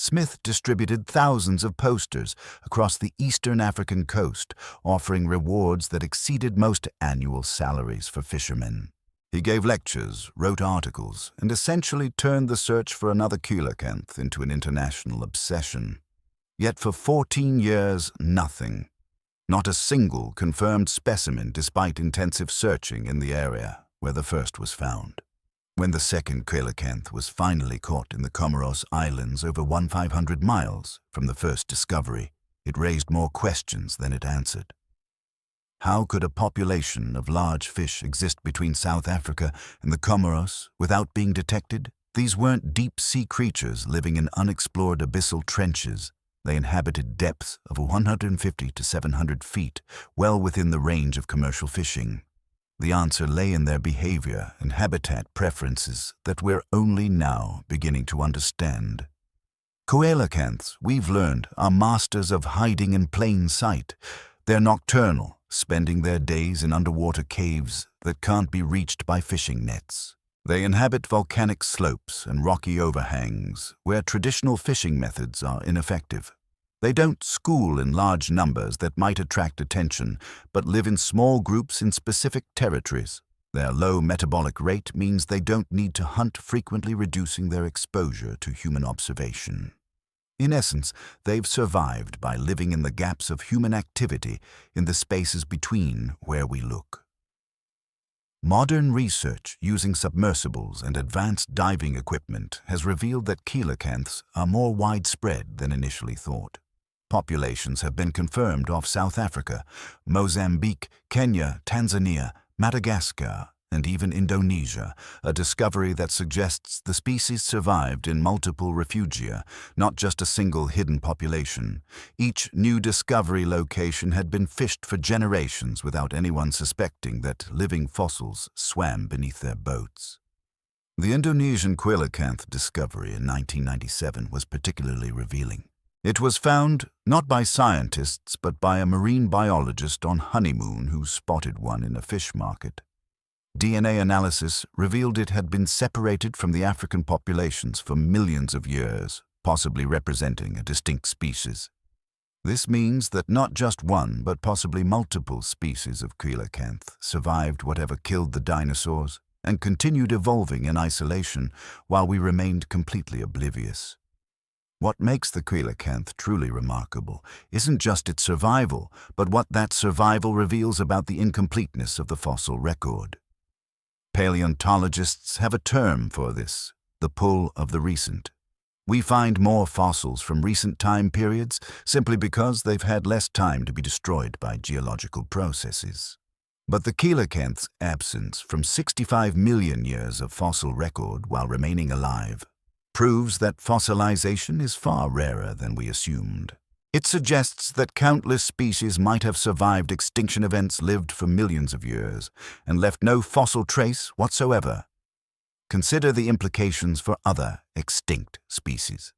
Smith distributed thousands of posters across the eastern African coast, offering rewards that exceeded most annual salaries for fishermen. He gave lectures, wrote articles, and essentially turned the search for another coelacanth into an international obsession. Yet for 14 years, nothing. Not a single confirmed specimen despite intensive searching in the area where the first was found. When the second coelacanth was finally caught in the Comoros Islands over 1,500 miles from the first discovery, it raised more questions than it answered. How could a population of large fish exist between South Africa and the Comoros without being detected? These weren't deep-sea creatures living in unexplored abyssal trenches. They inhabited depths of 150 to 700 feet, well within the range of commercial fishing. The answer lay in their behavior and habitat preferences that we're only now beginning to understand. Coelacanths, we've learned, are masters of hiding in plain sight. They're nocturnal, spending their days in underwater caves that can't be reached by fishing nets. They inhabit volcanic slopes and rocky overhangs where traditional fishing methods are ineffective. They don't school in large numbers that might attract attention, but live in small groups in specific territories. Their low metabolic rate means they don't need to hunt, frequently reducing their exposure to human observation. In essence, they've survived by living in the gaps of human activity in the spaces between where we look. Modern research using submersibles and advanced diving equipment has revealed that coelacanths are more widespread than initially thought. Populations have been confirmed off South Africa, Mozambique, Kenya, Tanzania, Madagascar, and even Indonesia, a discovery that suggests the species survived in multiple refugia, not just a single hidden population. Each new discovery location had been fished for generations without anyone suspecting that living fossils swam beneath their boats. The Indonesian coelacanth discovery in 1997 was particularly revealing. It was found not by scientists but by a marine biologist on honeymoon who spotted one in a fish market. DNA analysis revealed it had been separated from the African populations for millions of years, possibly representing a distinct species. This means that not just one, but possibly multiple species of coelacanth survived whatever killed the dinosaurs and continued evolving in isolation while we remained completely oblivious. What makes the coelacanth truly remarkable isn't just its survival, but what that survival reveals about the incompleteness of the fossil record. Paleontologists have a term for this, the pull of the recent. We find more fossils from recent time periods simply because they've had less time to be destroyed by geological processes. But the coelacanth's absence from 65 million years of fossil record while remaining alive proves that fossilization is far rarer than we assumed. It suggests that countless species might have survived extinction events, lived for millions of years, and left no fossil trace whatsoever. Consider the implications for other extinct species.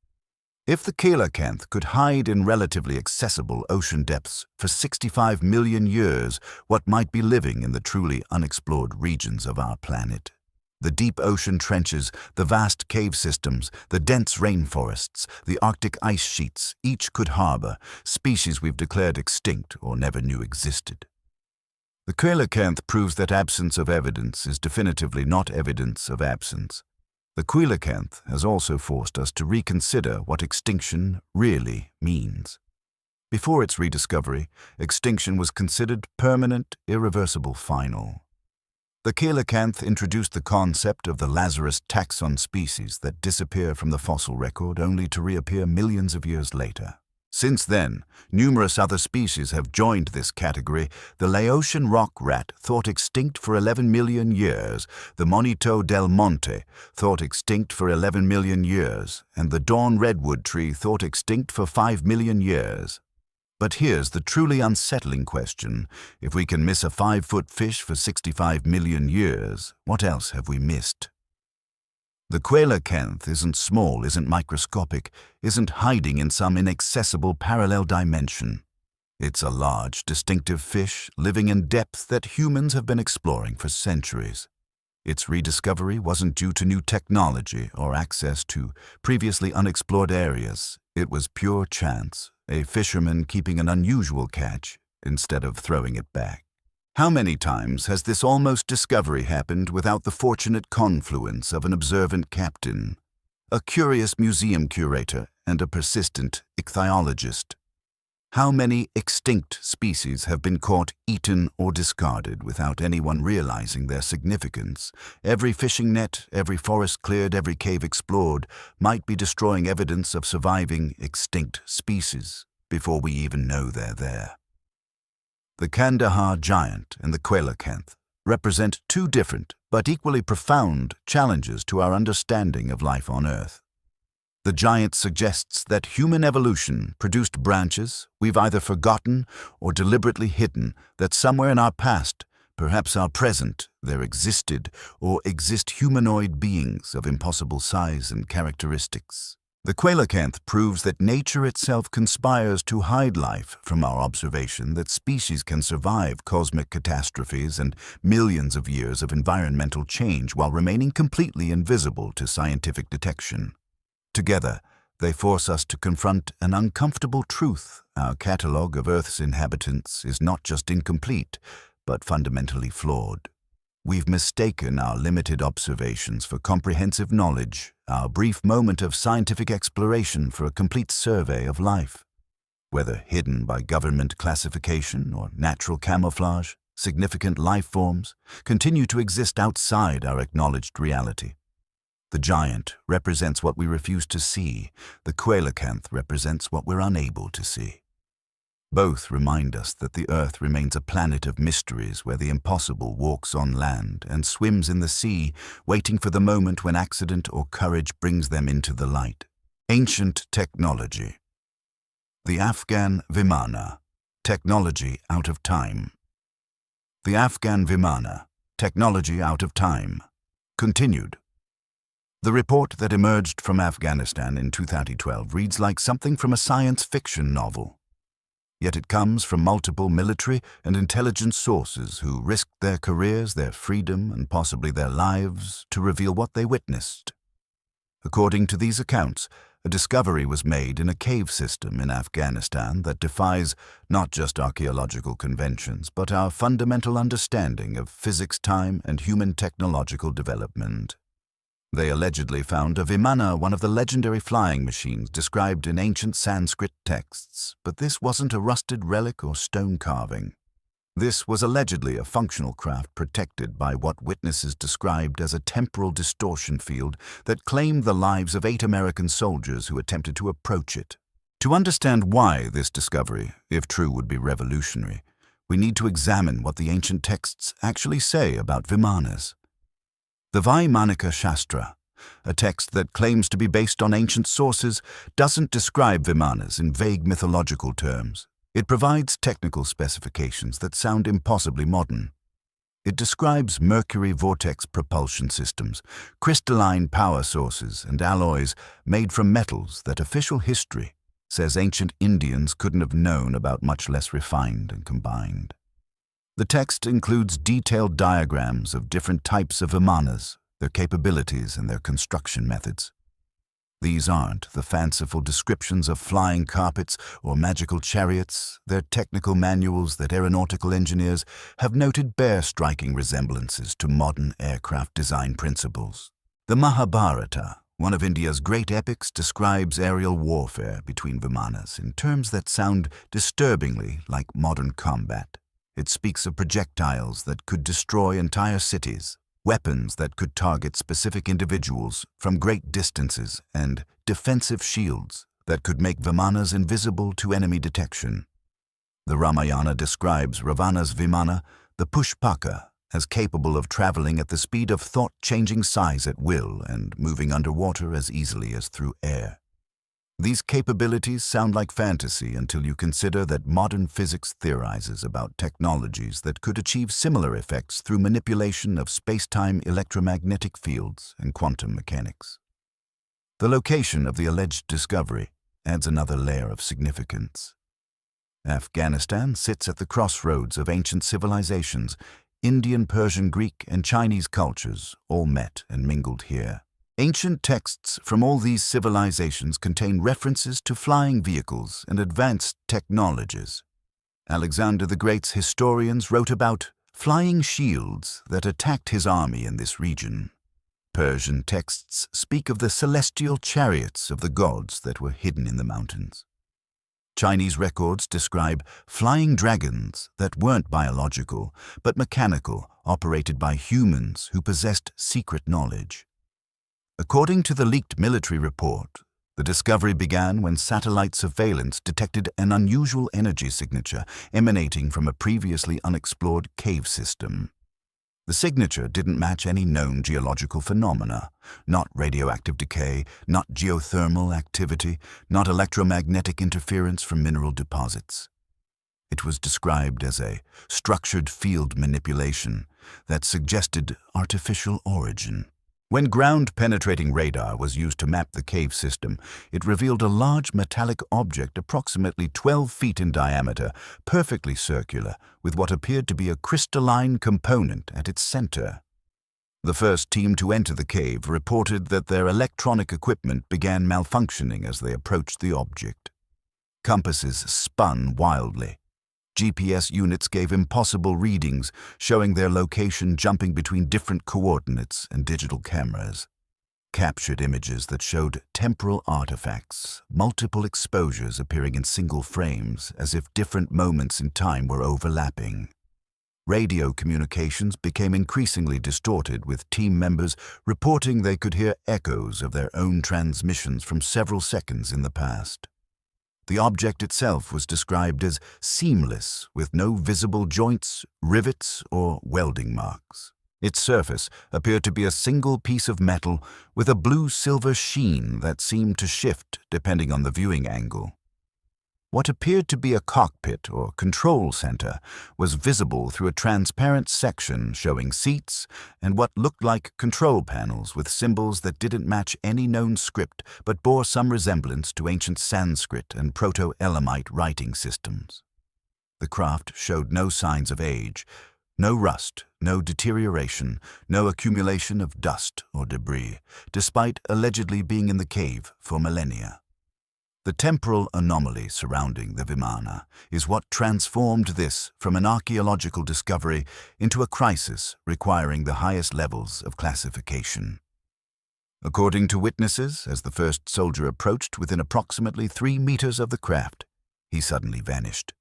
If the coelacanth could hide in relatively accessible ocean depths for 65 million years, what might be living in the truly unexplored regions of our planet? The deep ocean trenches, the vast cave systems, the dense rainforests, the Arctic ice sheets, each could harbor species we've declared extinct or never knew existed. The coelacanth proves that absence of evidence is definitively not evidence of absence. The coelacanth has also forced us to reconsider what extinction really means. Before its rediscovery, extinction was considered permanent, irreversible, final. The coelacanth introduced the concept of the Lazarus taxon species that disappear from the fossil record only to reappear millions of years later. Since then, numerous other species have joined this category. The Laotian rock rat, thought extinct for 11 million years, the Monito del Monte, thought extinct for 11 million years, and the dawn redwood tree, thought extinct for 5 million years. But here's the truly unsettling question. If we can miss a 5-foot fish for 65 million years, what else have we missed? The coelacanth isn't small, isn't microscopic, isn't hiding in some inaccessible parallel dimension. It's a large, distinctive fish living in depths that humans have been exploring for centuries. Its rediscovery wasn't due to new technology or access to previously unexplored areas. It was pure chance, a fisherman keeping an unusual catch instead of throwing it back. How many times has this almost discovery happened without the fortunate confluence of an observant captain, a curious museum curator, and a persistent ichthyologist? How many extinct species have been caught, eaten, or discarded without anyone realizing their significance? Every fishing net, every forest cleared, every cave explored might be destroying evidence of surviving extinct species before we even know they're there. The Kandahar Giant and the coelacanth represent two different but equally profound challenges to our understanding of life on Earth. The giant suggests that human evolution produced branches we've either forgotten or deliberately hidden, that somewhere in our past, perhaps our present, there existed or exist humanoid beings of impossible size and characteristics. The coelacanth proves that nature itself conspires to hide life from our observation, that species can survive cosmic catastrophes and millions of years of environmental change while remaining completely invisible to scientific detection. Together, they force us to confront an uncomfortable truth. Our catalogue of Earth's inhabitants is not just incomplete, but fundamentally flawed. We've mistaken our limited observations for comprehensive knowledge, our brief moment of scientific exploration for a complete survey of life. Whether hidden by government classification or natural camouflage, significant life forms continue to exist outside our acknowledged reality. The giant represents what we refuse to see. The coelacanth represents what we're unable to see. Both remind us that the Earth remains a planet of mysteries where the impossible walks on land and swims in the sea, waiting for the moment when accident or courage brings them into the light. Ancient technology. The Afghan Vimana, technology out of time. The Afghan Vimana, technology out of time. Continued. The report that emerged from Afghanistan in 2012 reads like something from a science fiction novel. Yet it comes from multiple military and intelligence sources who risked their careers, their freedom, and possibly their lives to reveal what they witnessed. According to these accounts, a discovery was made in a cave system in Afghanistan that defies not just archaeological conventions, but our fundamental understanding of physics, time, and human technological development. They allegedly found a Vimana, one of the legendary flying machines described in ancient Sanskrit texts, but this wasn't a rusted relic or stone carving. This was allegedly a functional craft protected by what witnesses described as a temporal distortion field that claimed the lives of 8 American soldiers who attempted to approach it. To understand why this discovery, if true, would be revolutionary, we need to examine what the ancient texts actually say about Vimanas. The Vaimanika Shastra, a text that claims to be based on ancient sources, doesn't describe Vimanas in vague mythological terms. It provides technical specifications that sound impossibly modern. It describes mercury vortex propulsion systems, crystalline power sources, and alloys made from metals that official history says ancient Indians couldn't have known about, much less refined and combined. The text includes detailed diagrams of different types of Vimanas, their capabilities, and their construction methods. These aren't the fanciful descriptions of flying carpets or magical chariots. They're technical manuals that aeronautical engineers have noted bear striking resemblances to modern aircraft design principles. The Mahabharata, one of India's great epics, describes aerial warfare between Vimanas in terms that sound disturbingly like modern combat. It speaks of projectiles that could destroy entire cities, weapons that could target specific individuals from great distances, and defensive shields that could make Vimanas invisible to enemy detection. The Ramayana describes Ravana's Vimana, the Pushpaka, as capable of traveling at the speed of thought-changing size at will and moving underwater as easily as through air. These capabilities sound like fantasy until you consider that modern physics theorizes about technologies that could achieve similar effects through manipulation of space-time electromagnetic fields and quantum mechanics. The location of the alleged discovery adds another layer of significance. Afghanistan sits at the crossroads of ancient civilizations. Indian, Persian, Greek, and Chinese cultures all met and mingled here. Ancient texts from all these civilizations contain references to flying vehicles and advanced technologies. Alexander the Great's historians wrote about flying shields that attacked his army in this region. Persian texts speak of the celestial chariots of the gods that were hidden in the mountains. Chinese records describe flying dragons that weren't biological, but mechanical, operated by humans who possessed secret knowledge. According to the leaked military report, the discovery began when satellite surveillance detected an unusual energy signature emanating from a previously unexplored cave system. The signature didn't match any known geological phenomena, not radioactive decay, not geothermal activity, not electromagnetic interference from mineral deposits. It was described as a structured field manipulation that suggested artificial origin. When ground-penetrating radar was used to map the cave system, it revealed a large metallic object approximately 12 feet in diameter, perfectly circular, with what appeared to be a crystalline component at its center. The first team to enter the cave reported that their electronic equipment began malfunctioning as they approached the object. Compasses spun wildly. GPS units gave impossible readings, showing their location jumping between different coordinates, and digital cameras captured images that showed temporal artifacts, multiple exposures appearing in single frames, as if different moments in time were overlapping. Radio communications became increasingly distorted, with team members reporting they could hear echoes of their own transmissions from several seconds in the past. The object itself was described as seamless, with no visible joints, rivets, or welding marks. Its surface appeared to be a single piece of metal with a blue-silver sheen that seemed to shift depending on the viewing angle. What appeared to be a cockpit or control center was visible through a transparent section showing seats and what looked like control panels with symbols that didn't match any known script but bore some resemblance to ancient Sanskrit and Proto-Elamite writing systems. The craft showed no signs of age, no rust, no deterioration, no accumulation of dust or debris, despite allegedly being in the cave for millennia. The temporal anomaly surrounding the Vimana is what transformed this from an archaeological discovery into a crisis requiring the highest levels of classification. According to witnesses, as the first soldier approached within approximately 3 meters of the craft, he suddenly vanished.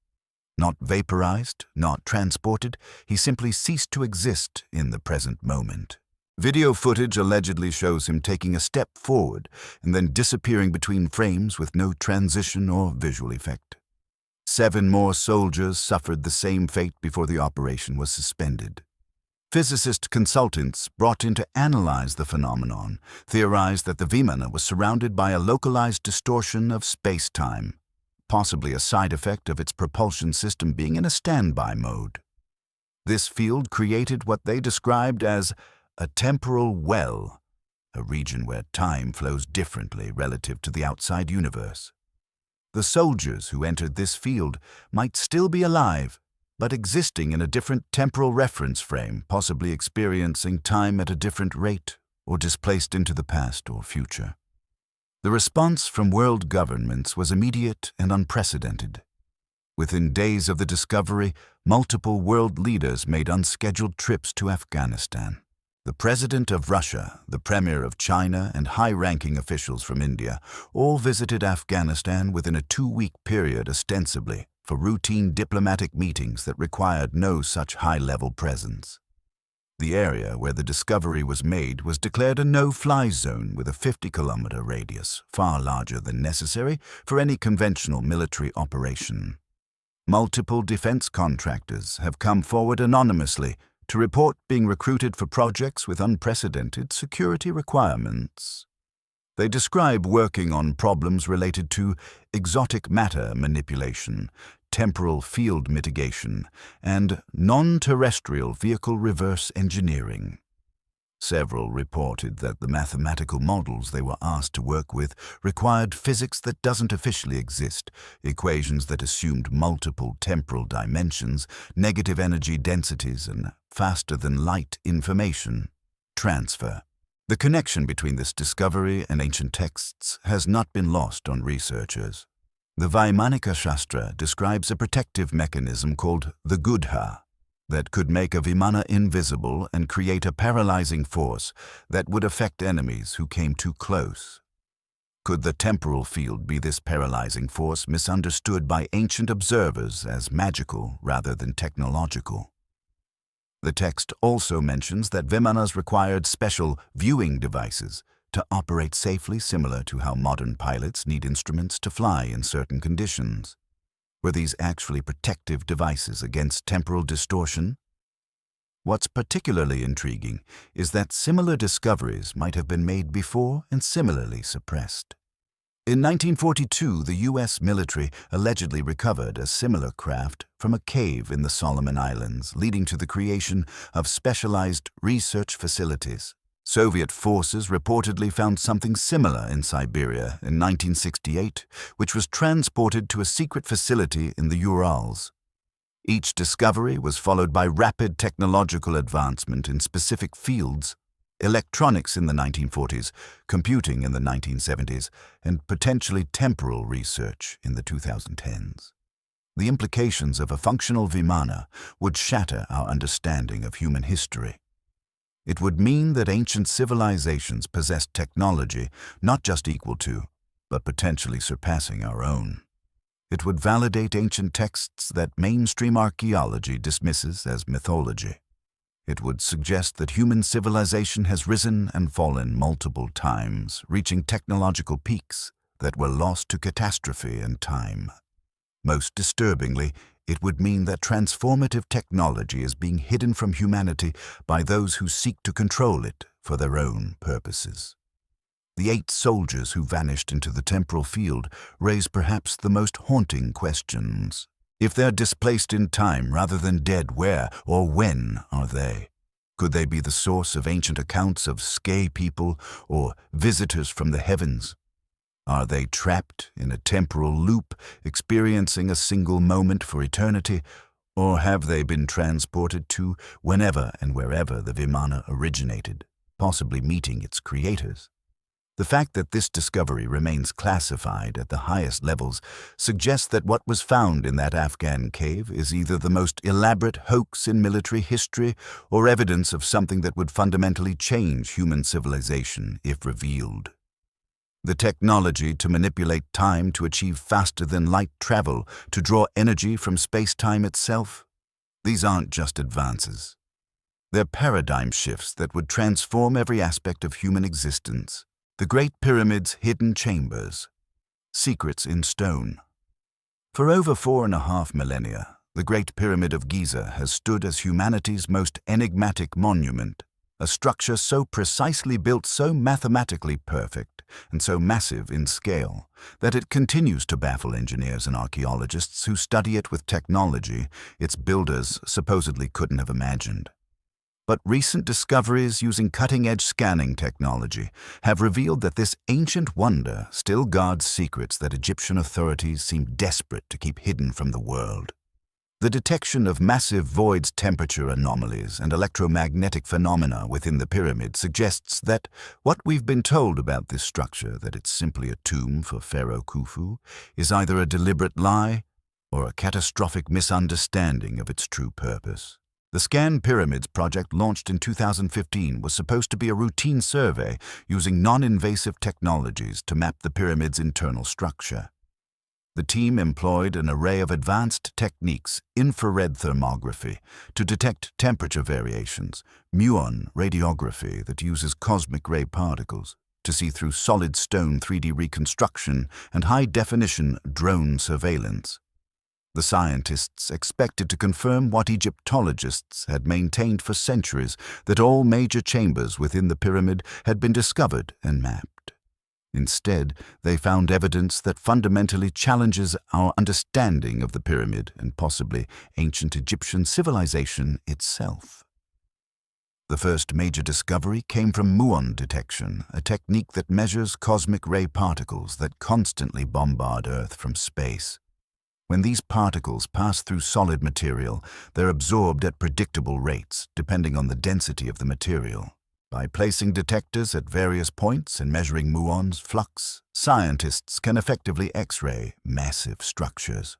Not vaporized, not transported, he simply ceased to exist in the present moment. Video footage allegedly shows him taking a step forward and then disappearing between frames with no transition or visual effect. 7 more soldiers suffered the same fate before the operation was suspended. Physicist consultants brought in to analyze the phenomenon theorized that the Vimana was surrounded by a localized distortion of space-time, possibly a side effect of its propulsion system being in a standby mode. This field created what they described as a temporal well, a region where time flows differently relative to the outside universe. The soldiers who entered this field might still be alive, but existing in a different temporal reference frame, possibly experiencing time at a different rate or displaced into the past or future. The response from world governments was immediate and unprecedented. Within days of the discovery, multiple world leaders made unscheduled trips to Afghanistan. The President of Russia, the Premier of China, and high-ranking officials from India all visited Afghanistan within a 2-week period ostensibly for routine diplomatic meetings that required no such high-level presence. The area where the discovery was made was declared a no-fly zone with a 50-kilometer radius, far larger than necessary for any conventional military operation. Multiple defense contractors have come forward anonymously to report being recruited for projects with unprecedented security requirements. They describe working on problems related to exotic matter manipulation, temporal field mitigation, and non-terrestrial vehicle reverse engineering. Several reported that the mathematical models they were asked to work with required physics that doesn't officially exist, equations that assumed multiple temporal dimensions, negative energy densities, and faster-than-light information transfer. The connection between this discovery and ancient texts has not been lost on researchers. The Vaimanika Shastra describes a protective mechanism called the Gudha that could make a Vimana invisible and create a paralyzing force that would affect enemies who came too close. Could the temporal field be this paralyzing force misunderstood by ancient observers as magical rather than technological? The text also mentions that Vimanas required special viewing devices to operate safely, similar to how modern pilots need instruments to fly in certain conditions. Were these actually protective devices against temporal distortion? What's particularly intriguing is that similar discoveries might have been made before and similarly suppressed. In 1942, the U.S. military allegedly recovered a similar craft from a cave in the Solomon Islands, leading to the creation of specialized research facilities. Soviet forces reportedly found something similar in Siberia in 1968, which was transported to a secret facility in the Urals. Each discovery was followed by rapid technological advancement in specific fields: electronics in the 1940s, computing in the 1970s, and potentially temporal research in the 2010s. The implications of a functional Vimana would shatter our understanding of human history. It would mean that ancient civilizations possessed technology not just equal to, but potentially surpassing our own. It would validate ancient texts that mainstream archaeology dismisses as mythology. It would suggest that human civilization has risen and fallen multiple times, reaching technological peaks that were lost to catastrophe and time. Most disturbingly, it would mean that transformative technology is being hidden from humanity by those who seek to control it for their own purposes. The 8 soldiers who vanished into the temporal field raise perhaps the most haunting questions. If they're displaced in time rather than dead, where or when are they? Could they be the source of ancient accounts of Skay people or visitors from the heavens? Are they trapped in a temporal loop, experiencing a single moment for eternity, or have they been transported to whenever and wherever the Vimana originated, possibly meeting its creators? The fact that this discovery remains classified at the highest levels suggests that what was found in that Afghan cave is either the most elaborate hoax in military history or evidence of something that would fundamentally change human civilization if revealed. The technology to manipulate time to achieve faster-than-light travel, to draw energy from space-time itself, these aren't just advances. They're paradigm shifts that would transform every aspect of human existence. The Great Pyramid's hidden chambers, secrets in stone. For over 4.5 millennia, the Great Pyramid of Giza has stood as humanity's most enigmatic monument, a structure so precisely built, so mathematically perfect, and so massive in scale, that it continues to baffle engineers and archaeologists who study it with technology its builders supposedly couldn't have imagined. But recent discoveries using cutting-edge scanning technology have revealed that this ancient wonder still guards secrets that Egyptian authorities seem desperate to keep hidden from the world. The detection of massive voids, temperature anomalies, and electromagnetic phenomena within the pyramid suggests that what we've been told about this structure, that it's simply a tomb for Pharaoh Khufu, is either a deliberate lie or a catastrophic misunderstanding of its true purpose. The Scan Pyramids project, launched in 2015, was supposed to be a routine survey using non-invasive technologies to map the pyramid's internal structure. The team employed an array of advanced techniques, infrared thermography, to detect temperature variations, muon radiography that uses cosmic ray particles, to see through solid stone 3D reconstruction, and high-definition drone surveillance. The scientists expected to confirm what Egyptologists had maintained for centuries, that all major chambers within the pyramid had been discovered and mapped. Instead, they found evidence that fundamentally challenges our understanding of the pyramid and possibly ancient Egyptian civilization itself. The first major discovery came from muon detection, a technique that measures cosmic ray particles that constantly bombard Earth from space. When these particles pass through solid material, they're absorbed at predictable rates, depending on the density of the material. By placing detectors at various points and measuring muon's flux, scientists can effectively X-ray massive structures.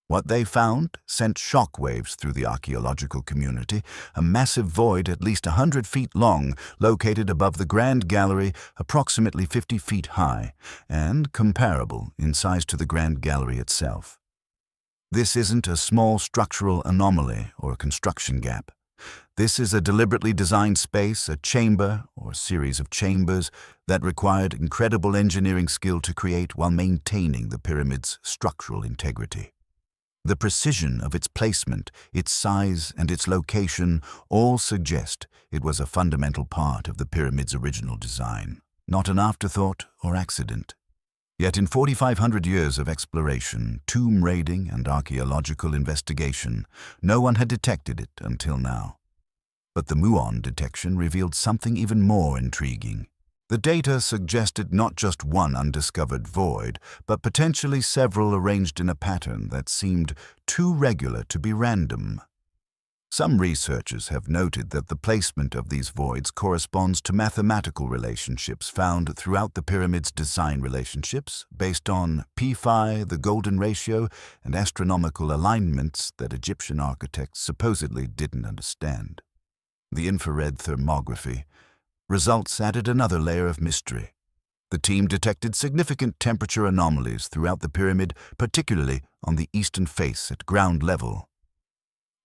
What they found sent shock waves through the archaeological community, a massive void at least 100 feet long, located above the Grand Gallery, approximately 50 feet high, and comparable in size to the Grand Gallery itself. This isn't a small structural anomaly or a construction gap. This is a deliberately designed space, a chamber or series of chambers that required incredible engineering skill to create while maintaining the pyramid's structural integrity. The precision of its placement, its size, and its location all suggest it was a fundamental part of the pyramid's original design, not an afterthought or accident. Yet in 4,500 years of exploration, tomb raiding, and archaeological investigation, no one had detected it until now. But the muon detection revealed something even more intriguing. The data suggested not just one undiscovered void, but potentially several arranged in a pattern that seemed too regular to be random. Some researchers have noted that the placement of these voids corresponds to mathematical relationships found throughout the pyramid's design relationships, based on P-phi, the golden ratio, and astronomical alignments that Egyptian architects supposedly didn't understand. The infrared thermography results added another layer of mystery. The team detected significant temperature anomalies throughout the pyramid, particularly on the eastern face at ground level.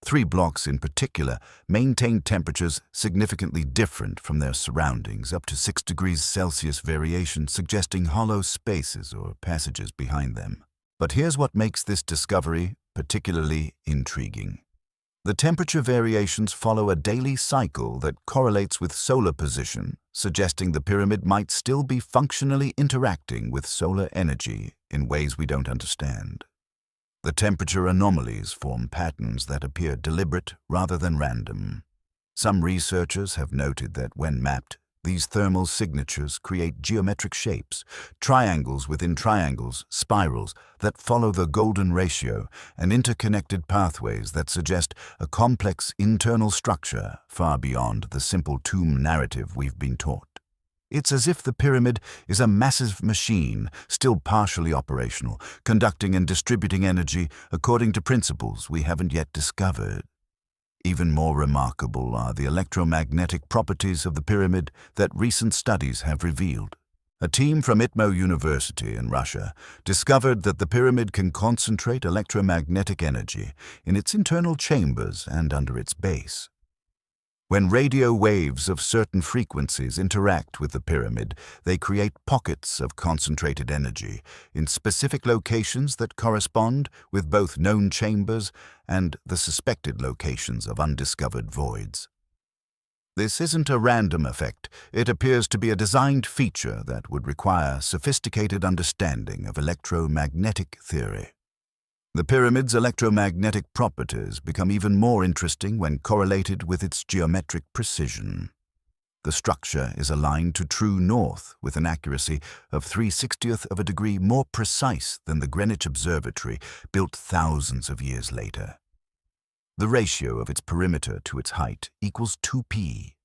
3 blocks in particular maintained temperatures significantly different from their surroundings, up to 6 degrees Celsius variation, suggesting hollow spaces or passages behind them. But here's what makes this discovery particularly intriguing. The temperature variations follow a daily cycle that correlates with solar position, suggesting the pyramid might still be functionally interacting with solar energy in ways we don't understand. The temperature anomalies form patterns that appear deliberate rather than random. Some researchers have noted that when mapped, these thermal signatures create geometric shapes, triangles within triangles, spirals that follow the golden ratio, and interconnected pathways that suggest a complex internal structure far beyond the simple tomb narrative we've been taught. It's as if the pyramid is a massive machine, still partially operational, conducting and distributing energy according to principles we haven't yet discovered. Even more remarkable are the electromagnetic properties of the pyramid that recent studies have revealed. A team from ITMO University in Russia discovered that the pyramid can concentrate electromagnetic energy in its internal chambers and under its base. When radio waves of certain frequencies interact with the pyramid, they create pockets of concentrated energy in specific locations that correspond with both known chambers and the suspected locations of undiscovered voids. This isn't a random effect. It appears to be a designed feature that would require sophisticated understanding of electromagnetic theory. The pyramid's electromagnetic properties become even more interesting when correlated with its geometric precision. The structure is aligned to true north with an accuracy of 3/60th of a degree more precise than the Greenwich Observatory, built thousands of years later. The ratio of its perimeter to its height equals 2p.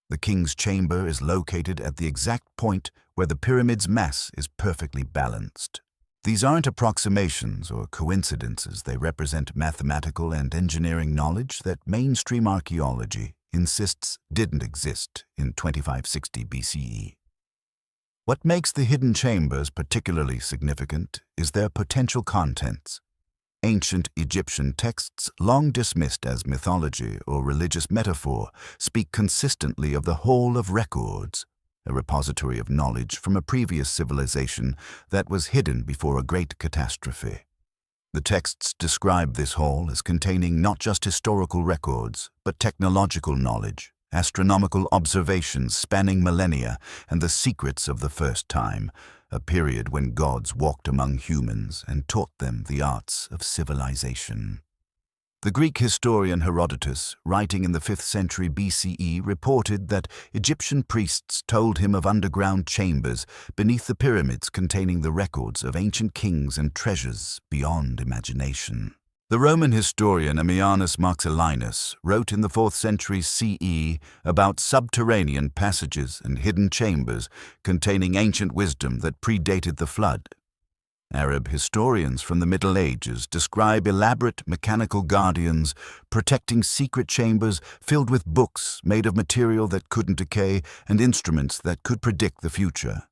The king's chamber is located at the exact point where the pyramid's mass is perfectly balanced. These aren't approximations or coincidences. They represent mathematical and engineering knowledge that mainstream archaeology insists didn't exist in 2560 BCE. What makes the hidden chambers particularly significant is their potential contents. Ancient Egyptian texts, long dismissed as mythology or religious metaphor, speak consistently of the whole of records, a repository of knowledge from a previous civilization that was hidden before a great catastrophe. The texts describe this hall as containing not just historical records, but technological knowledge, astronomical observations spanning millennia, and the secrets of the first time, a period when gods walked among humans and taught them the arts of civilization. The Greek historian Herodotus, writing in the 5th century BCE, reported that Egyptian priests told him of underground chambers beneath the pyramids containing the records of ancient kings and treasures beyond imagination. The Roman historian Ammianus Marcellinus wrote in the 4th century CE about subterranean passages and hidden chambers containing ancient wisdom that predated the flood. Arab historians from the Middle Ages describe elaborate mechanical guardians protecting secret chambers filled with books made of material that couldn't decay and instruments that could predict the future.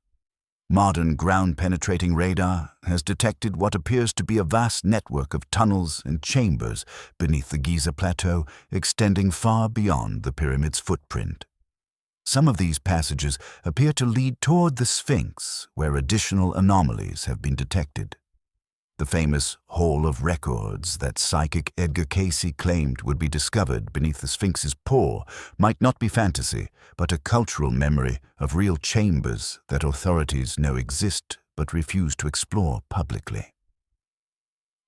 Modern ground-penetrating radar has detected what appears to be a vast network of tunnels and chambers beneath the Giza Plateau, extending far beyond the pyramid's footprint. Some of these passages appear to lead toward the Sphinx, where additional anomalies have been detected. The famous Hall of Records that psychic Edgar Cayce claimed would be discovered beneath the Sphinx's paw might not be fantasy, but a cultural memory of real chambers that authorities know exist but refuse to explore publicly.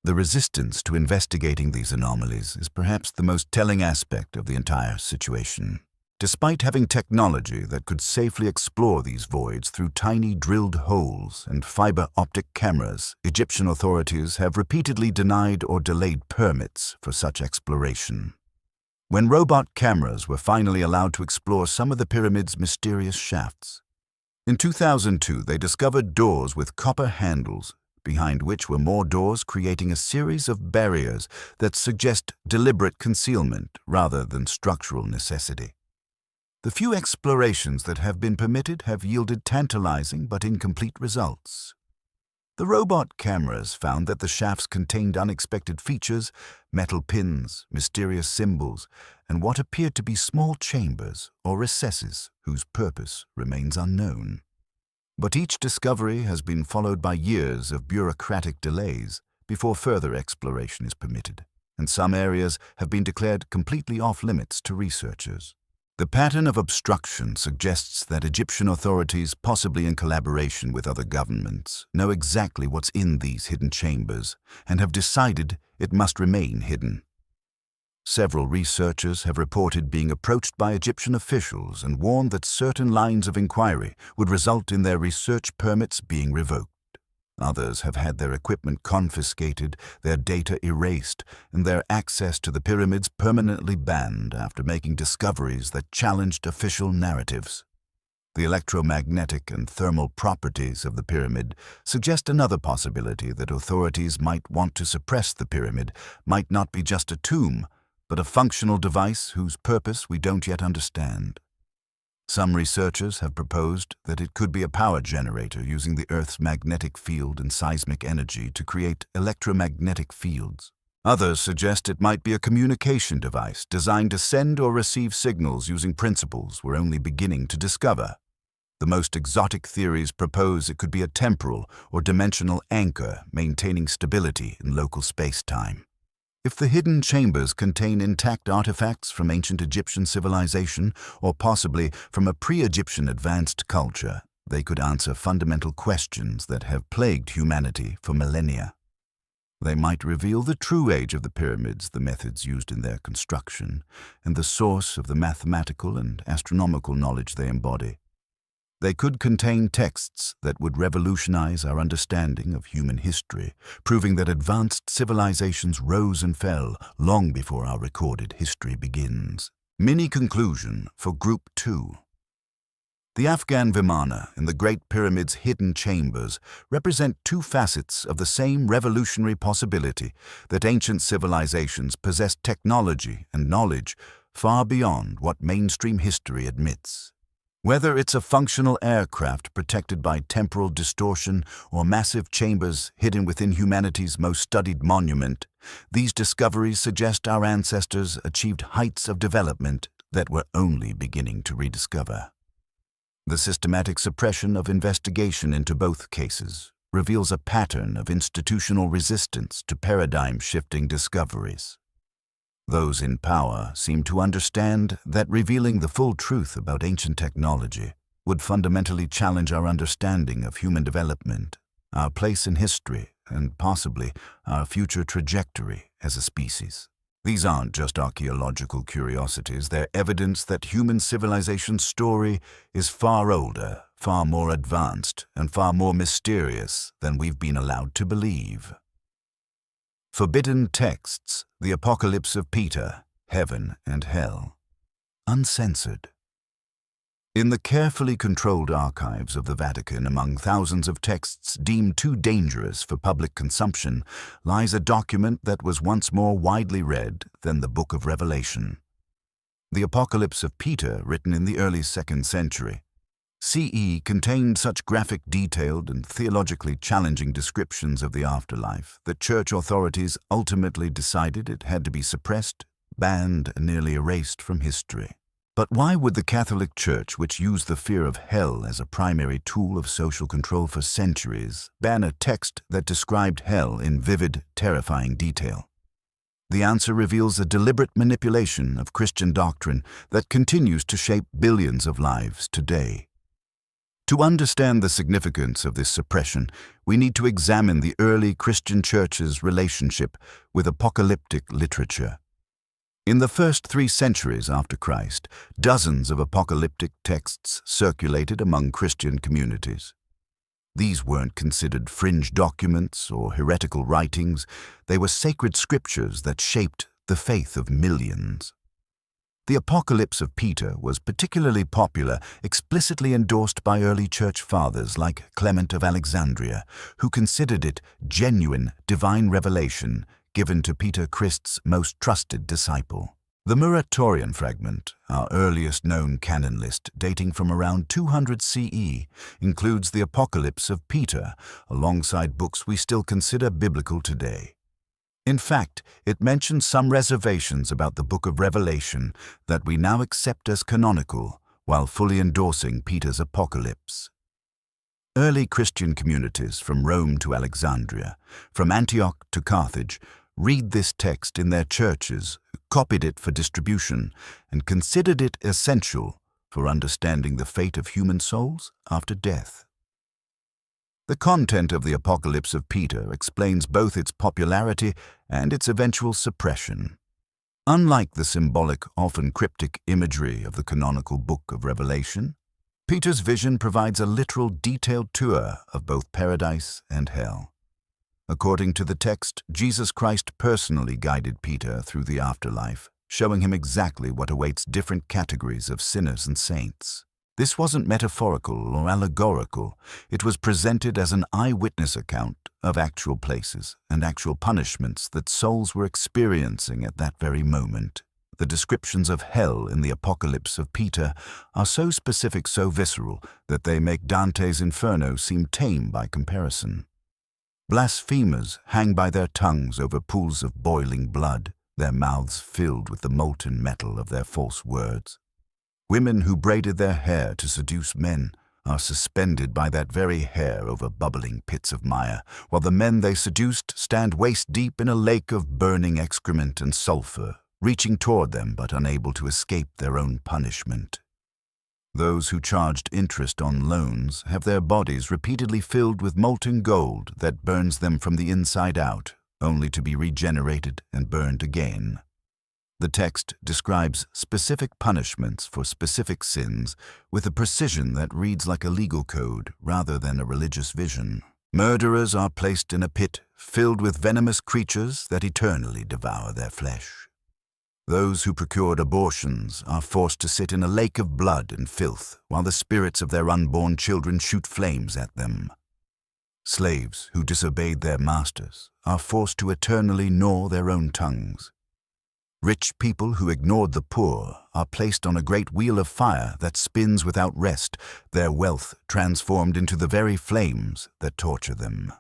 The resistance to investigating these anomalies is perhaps the most telling aspect of the entire situation. Despite having technology that could safely explore these voids through tiny drilled holes and fiber optic cameras, Egyptian authorities have repeatedly denied or delayed permits for such exploration. When robot cameras were finally allowed to explore some of the pyramid's mysterious shafts. In 2002, they discovered doors with copper handles, behind which were more doors, creating a series of barriers that suggest deliberate concealment rather than structural necessity. The few explorations that have been permitted have yielded tantalizing but incomplete results. The robot cameras found that the shafts contained unexpected features, metal pins, mysterious symbols, and what appeared to be small chambers or recesses whose purpose remains unknown. But each discovery has been followed by years of bureaucratic delays before further exploration is permitted, and some areas have been declared completely off-limits to researchers. The pattern of obstruction suggests that Egyptian authorities, possibly in collaboration with other governments, know exactly what's in these hidden chambers and have decided it must remain hidden. Several researchers have reported being approached by Egyptian officials and warned that certain lines of inquiry would result in their research permits being revoked. Others have had their equipment confiscated, their data erased, and their access to the pyramids permanently banned after making discoveries that challenged official narratives. The electromagnetic and thermal properties of the pyramid suggest another possibility that authorities might want to suppress the pyramid might not be just a tomb, but a functional device whose purpose we don't yet understand. Some researchers have proposed that it could be a power generator using the Earth's magnetic field and seismic energy to create electromagnetic fields. Others suggest it might be a communication device designed to send or receive signals using principles we're only beginning to discover. The most exotic theories propose it could be a temporal or dimensional anchor maintaining stability in local space-time. If the hidden chambers contain intact artifacts from ancient Egyptian civilization, or possibly from a pre-Egyptian advanced culture, they could answer fundamental questions that have plagued humanity for millennia. They might reveal the true age of the pyramids, the methods used in their construction, and the source of the mathematical and astronomical knowledge they embody. They could contain texts that would revolutionize our understanding of human history, proving that advanced civilizations rose and fell long before our recorded history begins. Mini conclusion for Group 2. The Afghan Vimana and the Great Pyramid's hidden chambers represent two facets of the same revolutionary possibility that ancient civilizations possessed technology and knowledge far beyond what mainstream history admits. Whether it's a functional aircraft protected by temporal distortion or massive chambers hidden within humanity's most studied monument, these discoveries suggest our ancestors achieved heights of development that we're only beginning to rediscover. The systematic suppression of investigation into both cases reveals a pattern of institutional resistance to paradigm-shifting discoveries. Those in power seem to understand that revealing the full truth about ancient technology would fundamentally challenge our understanding of human development, our place in history, and possibly our future trajectory as a species. These aren't just archaeological curiosities, they're evidence that human civilization's story is far older, far more advanced, and far more mysterious than we've been allowed to believe. Forbidden Texts, The Apocalypse of Peter, Heaven and Hell. Uncensored. In the carefully controlled archives of the Vatican, among thousands of texts deemed too dangerous for public consumption, lies a document that was once more widely read than the Book of Revelation. The Apocalypse of Peter, written in the early 2nd century CE, contained such graphic, detailed, and theologically challenging descriptions of the afterlife that church authorities ultimately decided it had to be suppressed, banned, and nearly erased from history. But why would the Catholic Church, which used the fear of hell as a primary tool of social control for centuries, ban a text that described hell in vivid, terrifying detail? The answer reveals a deliberate manipulation of Christian doctrine that continues to shape billions of lives today. To understand the significance of this suppression, we need to examine the early Christian Church's relationship with apocalyptic literature. In the first 3 centuries after Christ, dozens of apocalyptic texts circulated among Christian communities. These weren't considered fringe documents or heretical writings, they were sacred scriptures that shaped the faith of millions. The Apocalypse of Peter was particularly popular, explicitly endorsed by early church fathers like Clement of Alexandria, who considered it genuine divine revelation given to Peter, Christ's most trusted disciple. The Muratorian fragment, our earliest known canon list dating from around 200 CE, includes the Apocalypse of Peter, alongside books we still consider biblical today. In fact, it mentions some reservations about the Book of Revelation that we now accept as canonical, while fully endorsing Peter's Apocalypse. Early Christian communities from Rome to Alexandria, from Antioch to Carthage, read this text in their churches, copied it for distribution, and considered it essential for understanding the fate of human souls after death. The content of the Apocalypse of Peter explains both its popularity and its eventual suppression. Unlike the symbolic, often cryptic imagery of the canonical Book of Revelation, Peter's vision provides a literal, detailed tour of both paradise and hell. According to the text, Jesus Christ personally guided Peter through the afterlife, showing him exactly what awaits different categories of sinners and saints. This wasn't metaphorical or allegorical. It was presented as an eyewitness account of actual places and actual punishments that souls were experiencing at that very moment. The descriptions of hell in the Apocalypse of Peter are so specific, so visceral, that they make Dante's Inferno seem tame by comparison. Blasphemers hang by their tongues over pools of boiling blood, their mouths filled with the molten metal of their false words. Women who braided their hair to seduce men are suspended by that very hair over bubbling pits of mire, while the men they seduced stand waist-deep in a lake of burning excrement and sulfur, reaching toward them but unable to escape their own punishment. Those who charged interest on loans have their bodies repeatedly filled with molten gold that burns them from the inside out, only to be regenerated and burned again. The text describes specific punishments for specific sins with a precision that reads like a legal code rather than a religious vision. Murderers are placed in a pit filled with venomous creatures that eternally devour their flesh. Those who procured abortions are forced to sit in a lake of blood and filth while the spirits of their unborn children shoot flames at them. Slaves who disobeyed their masters are forced to eternally gnaw their own tongues. Rich people who ignored the poor are placed on a great wheel of fire that spins without rest, their wealth transformed into the very flames that torture them.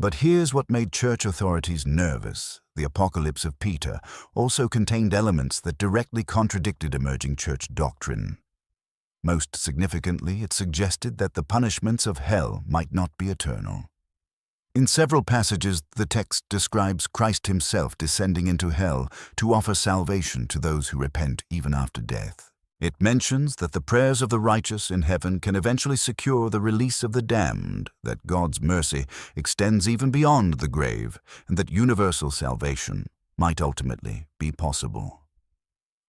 But here's what made church authorities nervous. The Apocalypse of Peter also contained elements that directly contradicted emerging church doctrine. Most significantly, it suggested that the punishments of hell might not be eternal. In several passages, the text describes Christ himself descending into hell to offer salvation to those who repent even after death. It mentions that the prayers of the righteous in heaven can eventually secure the release of the damned, that God's mercy extends even beyond the grave, and that universal salvation might ultimately be possible.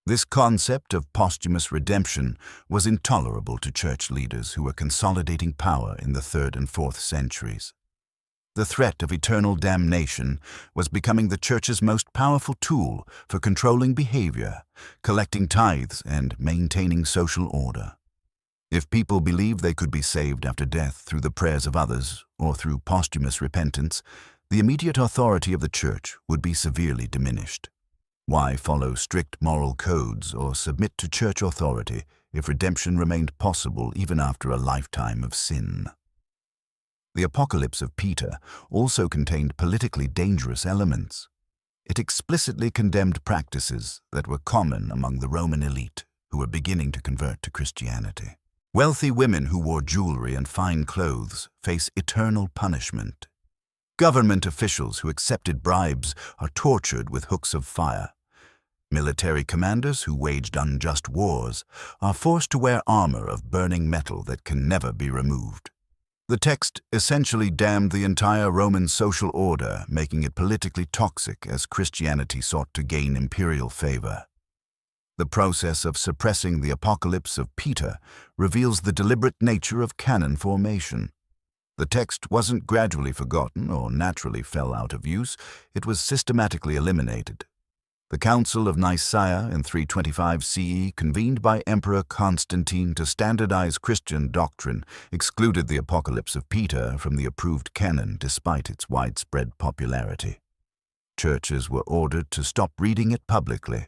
This concept of posthumous redemption was intolerable to church leaders who were consolidating power in the 3rd and 4th centuries. The threat of eternal damnation was becoming the church's most powerful tool for controlling behavior, collecting tithes, and maintaining social order. If people believed they could be saved after death through the prayers of others or through posthumous repentance, the immediate authority of the church would be severely diminished. Why follow strict moral codes or submit to church authority if redemption remained possible even after a lifetime of sin? The Apocalypse of Peter also contained politically dangerous elements. It explicitly condemned practices that were common among the Roman elite who were beginning to convert to Christianity. Wealthy women who wore jewelry and fine clothes face eternal punishment. Government officials who accepted bribes are tortured with hooks of fire. Military commanders who waged unjust wars are forced to wear armor of burning metal that can never be removed. The text essentially damned the entire Roman social order, making it politically toxic as Christianity sought to gain imperial favor. The process of suppressing the Apocalypse of Peter reveals the deliberate nature of canon formation. The text wasn't gradually forgotten or naturally fell out of use, it was systematically eliminated. The Council of Nicaea in 325 CE, convened by Emperor Constantine to standardize Christian doctrine, excluded the Apocalypse of Peter from the approved canon despite its widespread popularity. Churches were ordered to stop reading it publicly.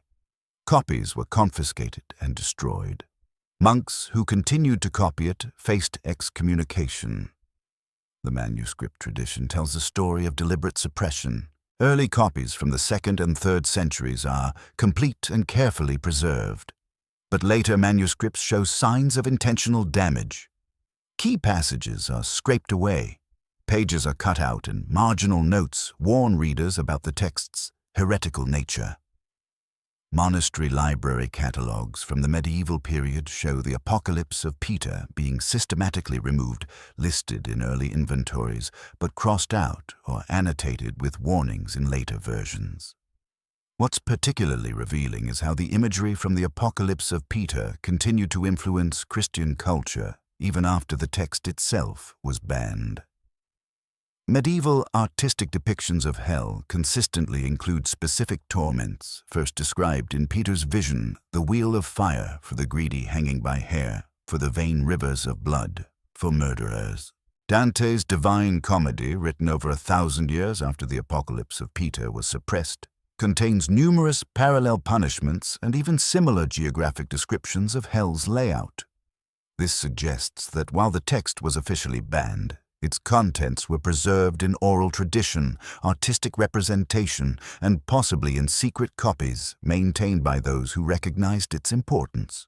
Copies were confiscated and destroyed. Monks who continued to copy it faced excommunication. The manuscript tradition tells a story of deliberate suppression. Early copies from the 2nd and 3rd centuries are complete and carefully preserved, but later manuscripts show signs of intentional damage. Key passages are scraped away, pages are cut out, and marginal notes warn readers about the text's heretical nature. Monastery library catalogues from the medieval period show the Apocalypse of Peter being systematically removed, listed in early inventories, but crossed out or annotated with warnings in later versions. What's particularly revealing is how the imagery from the Apocalypse of Peter continued to influence Christian culture even after the text itself was banned. Medieval artistic depictions of hell consistently include specific torments, first described in Peter's vision, the wheel of fire for the greedy hanging by hair, for the vain rivers of blood, for murderers. Dante's Divine Comedy, written over 1,000 years after the Apocalypse of Peter was suppressed, contains numerous parallel punishments and even similar geographic descriptions of hell's layout. This suggests that while the text was officially banned, its contents were preserved in oral tradition, artistic representation, and possibly in secret copies maintained by those who recognized its importance.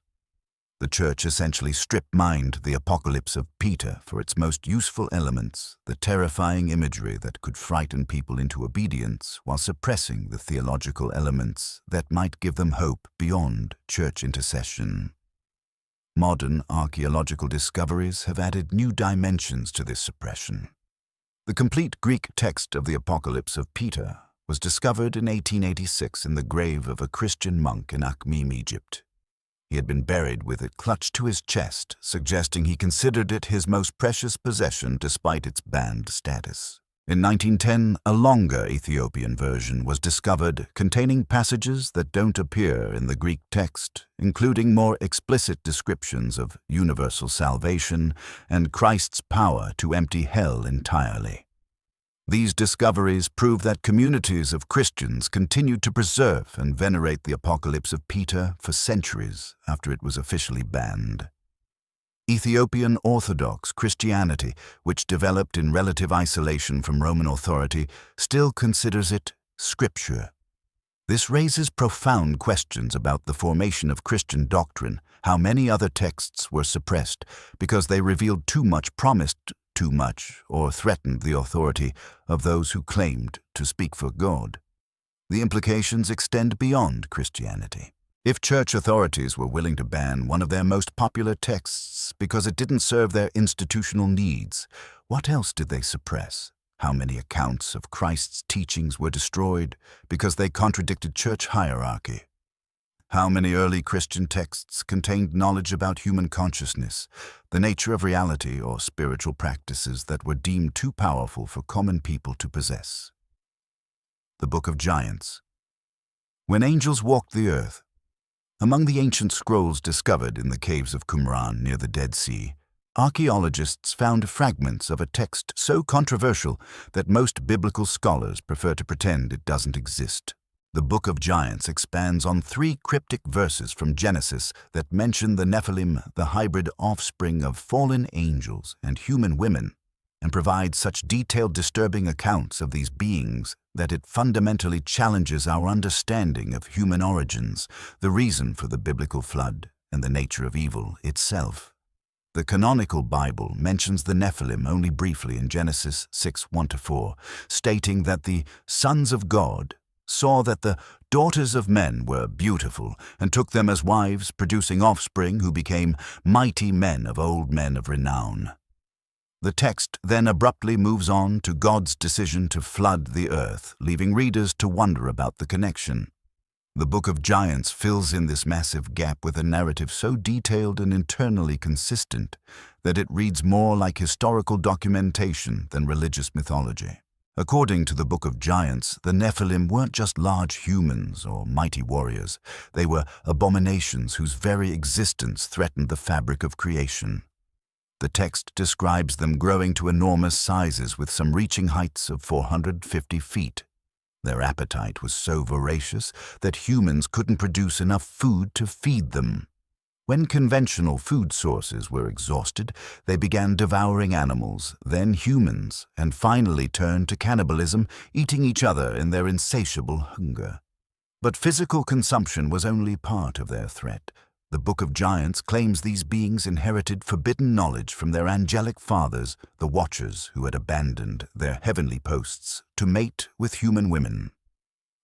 The Church essentially strip-mined the Apocalypse of Peter for its most useful elements, the terrifying imagery that could frighten people into obedience while suppressing the theological elements that might give them hope beyond church intercession. Modern archaeological discoveries have added new dimensions to this suppression. The complete Greek text of the Apocalypse of Peter was discovered in 1886 in the grave of a Christian monk in Akhmim, Egypt. He had been buried with it clutched to his chest, suggesting he considered it his most precious possession despite its banned status. In 1910, a longer Ethiopian version was discovered containing passages that don't appear in the Greek text, including more explicit descriptions of universal salvation and Christ's power to empty hell entirely. These discoveries prove that communities of Christians continued to preserve and venerate the Apocalypse of Peter for centuries after it was officially banned. Ethiopian Orthodox Christianity, which developed in relative isolation from Roman authority, still considers it scripture. This raises profound questions about the formation of Christian doctrine, how many other texts were suppressed because they revealed too much, promised too much, or threatened the authority of those who claimed to speak for God. The implications extend beyond Christianity. If church authorities were willing to ban one of their most popular texts because it didn't serve their institutional needs, what else did they suppress? How many accounts of Christ's teachings were destroyed because they contradicted church hierarchy? How many early Christian texts contained knowledge about human consciousness, the nature of reality, or spiritual practices that were deemed too powerful for common people to possess? The Book of Giants. When angels walked the earth. Among the ancient scrolls discovered in the caves of Qumran near the Dead Sea, archaeologists found fragments of a text so controversial that most biblical scholars prefer to pretend it doesn't exist. The Book of Giants expands on 3 cryptic verses from Genesis that mention the Nephilim, the hybrid offspring of fallen angels and human women, and provides such detailed, disturbing accounts of these beings that it fundamentally challenges our understanding of human origins, the reason for the biblical flood, and the nature of evil itself. The canonical Bible mentions the Nephilim only briefly in Genesis 6:1-4, stating that the sons of God saw that the daughters of men were beautiful and took them as wives, producing offspring who became mighty men of renown. The text then abruptly moves on to God's decision to flood the earth, leaving readers to wonder about the connection. The Book of Giants fills in this massive gap with a narrative so detailed and internally consistent that it reads more like historical documentation than religious mythology. According to the Book of Giants, the Nephilim weren't just large humans or mighty warriors. They were abominations whose very existence threatened the fabric of creation. The text describes them growing to enormous sizes, with some reaching heights of 450 feet. Their appetite was so voracious that humans couldn't produce enough food to feed them. When conventional food sources were exhausted, they began devouring animals, then humans, and finally turned to cannibalism, eating each other in their insatiable hunger. But physical consumption was only part of their threat. The Book of Giants claims these beings inherited forbidden knowledge from their angelic fathers, the Watchers, who had abandoned their heavenly posts to mate with human women.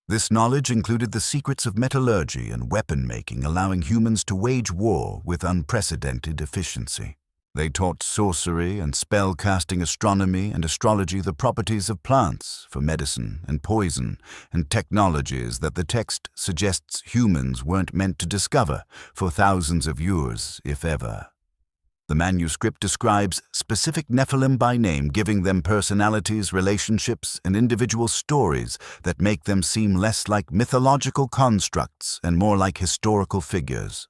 This knowledge included the secrets of metallurgy and weapon-making, allowing humans to wage war with unprecedented efficiency. They taught sorcery and spell-casting, astronomy and astrology, the properties of plants for medicine and poison, and technologies that the text suggests humans weren't meant to discover for thousands of years, if ever. The manuscript describes specific Nephilim by name, giving them personalities, relationships, and individual stories that make them seem less like mythological constructs and more like historical figures.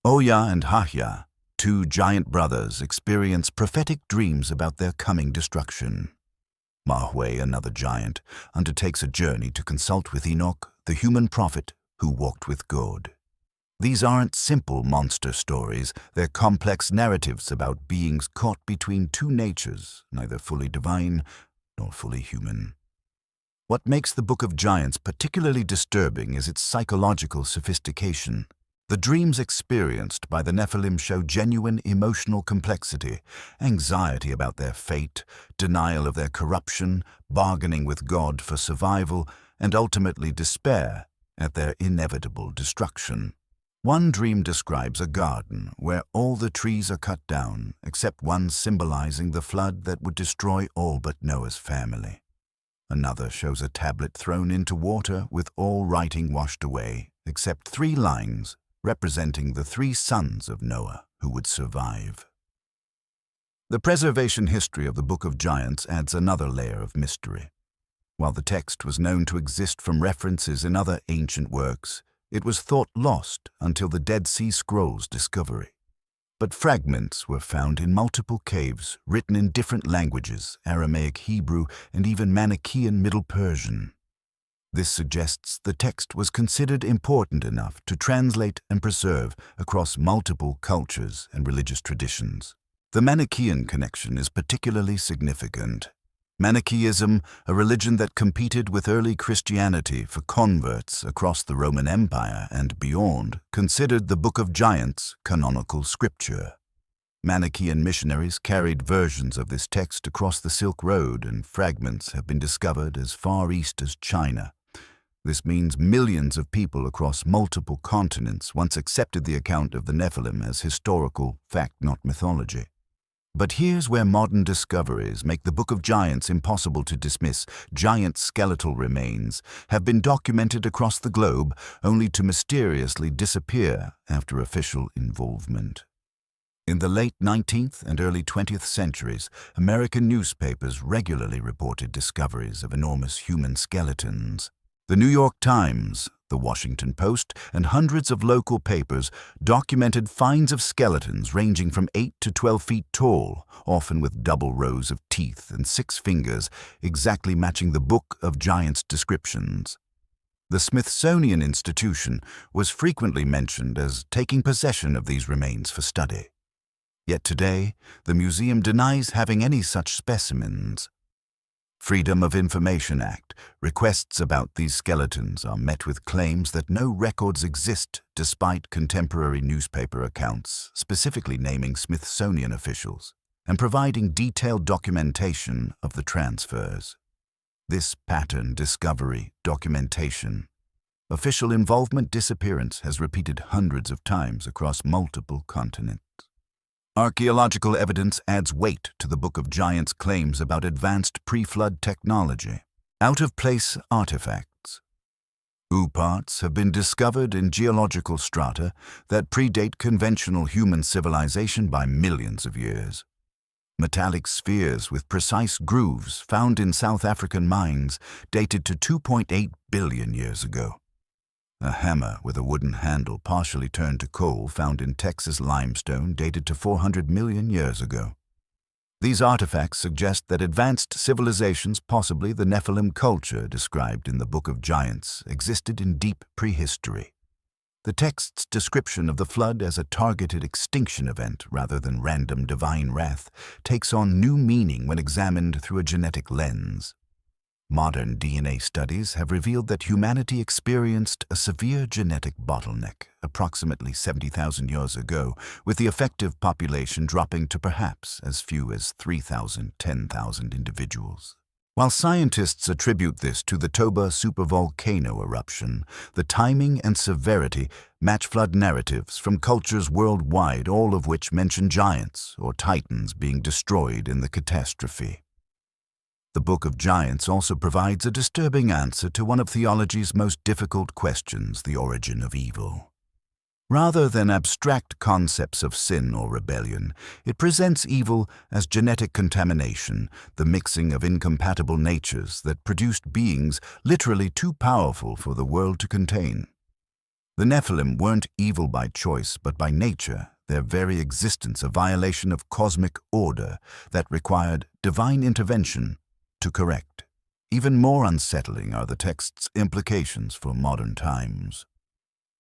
Oya and Hahya, 2 giant brothers, experience prophetic dreams about their coming destruction. Mahwe, another giant, undertakes a journey to consult with Enoch, the human prophet who walked with God. These aren't simple monster stories, they're complex narratives about beings caught between 2 natures, neither fully divine nor fully human. What makes the Book of Giants particularly disturbing is its psychological sophistication. The dreams experienced by the Nephilim show genuine emotional complexity, anxiety about their fate, denial of their corruption, bargaining with God for survival, and ultimately despair at their inevitable destruction. One dream describes a garden where all the trees are cut down, except one symbolizing the flood that would destroy all but Noah's family. Another shows a tablet thrown into water with all writing washed away, except 3 lines representing the 3 sons of Noah who would survive. The preservation history of the Book of Giants adds another layer of mystery. While the text was known to exist from references in other ancient works, it was thought lost until the Dead Sea Scrolls discovery. but fragments were found in multiple caves written in different languages, Aramaic Hebrew, and even Manichaean Middle Persian. This suggests the text was considered important enough to translate and preserve across multiple cultures and religious traditions. The Manichaean connection is particularly significant. Manichaeism, a religion that competed with early Christianity for converts across the Roman Empire and beyond, considered the Book of Giants canonical scripture. Manichaean missionaries carried versions of this text across the Silk Road, and fragments have been discovered as far east as China. This means millions of people across multiple continents once accepted the account of the Nephilim as historical fact, not mythology. But here's where modern discoveries make the Book of Giants impossible to dismiss. Giant skeletal remains have been documented across the globe only to mysteriously disappear after official involvement. In the late 19th and early 20th centuries, American newspapers regularly reported discoveries of enormous human skeletons. The New York Times, the Washington Post, and hundreds of local papers documented finds of skeletons ranging from 8 to 12 feet tall, often with double rows of teeth and 6 fingers, exactly matching the Book of Giants descriptions. The Smithsonian Institution was frequently mentioned as taking possession of these remains for study. Yet today, the museum denies having any such specimens. Freedom of Information Act requests about these skeletons are met with claims that no records exist despite contemporary newspaper accounts specifically naming Smithsonian officials and providing detailed documentation of the transfers. This pattern, discovery, documentation, official involvement, disappearance has repeated hundreds of times across multiple continents. Archaeological evidence adds weight to the Book of Giants' claims about advanced pre-flood technology. Out-of-place artifacts. Ooh parts have been discovered in geological strata that predate conventional human civilization by millions of years. Metallic spheres with precise grooves found in South African mines dated to 2.8 billion years ago. A hammer with a wooden handle partially turned to coal found in Texas limestone dated to 400 million years ago. These artifacts suggest that advanced civilizations, possibly the Nephilim culture described in the Book of Giants, existed in deep prehistory. The text's description of the flood as a targeted extinction event rather than random divine wrath takes on new meaning when examined through a genetic lens. Modern DNA studies have revealed that humanity experienced a severe genetic bottleneck approximately 70,000 years ago, with the effective population dropping to perhaps as few as 3,000, 10,000 individuals. While scientists attribute this to the Toba supervolcano eruption, the timing and severity match flood narratives from cultures worldwide, all of which mention giants or titans being destroyed in the catastrophe. The Book of Giants also provides a disturbing answer to one of theology's most difficult questions, the origin of evil. Rather than abstract concepts of sin or rebellion, it presents evil as genetic contamination, the mixing of incompatible natures that produced beings literally too powerful for the world to contain. The Nephilim weren't evil by choice, but by nature, their very existence a violation of cosmic order that required divine intervention to correct. Even more unsettling are the text's implications for modern times.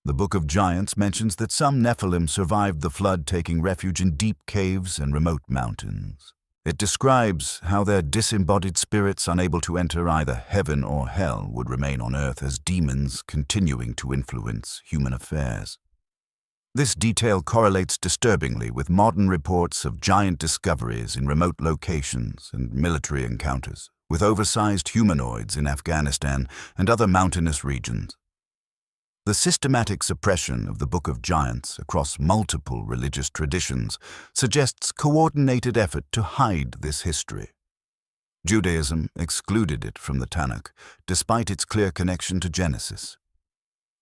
The Book of Giants mentions that some Nephilim survived the flood, taking refuge in deep caves and remote mountains. It describes how their disembodied spirits, unable to enter either heaven or hell, would remain on earth as demons continuing to influence human affairs. This detail correlates disturbingly with modern reports of giant discoveries in remote locations and military encounters with oversized humanoids in Afghanistan and other mountainous regions. The systematic suppression of the Book of Giants across multiple religious traditions suggests coordinated effort to hide this history. Judaism excluded it from the Tanakh, despite its clear connection to Genesis.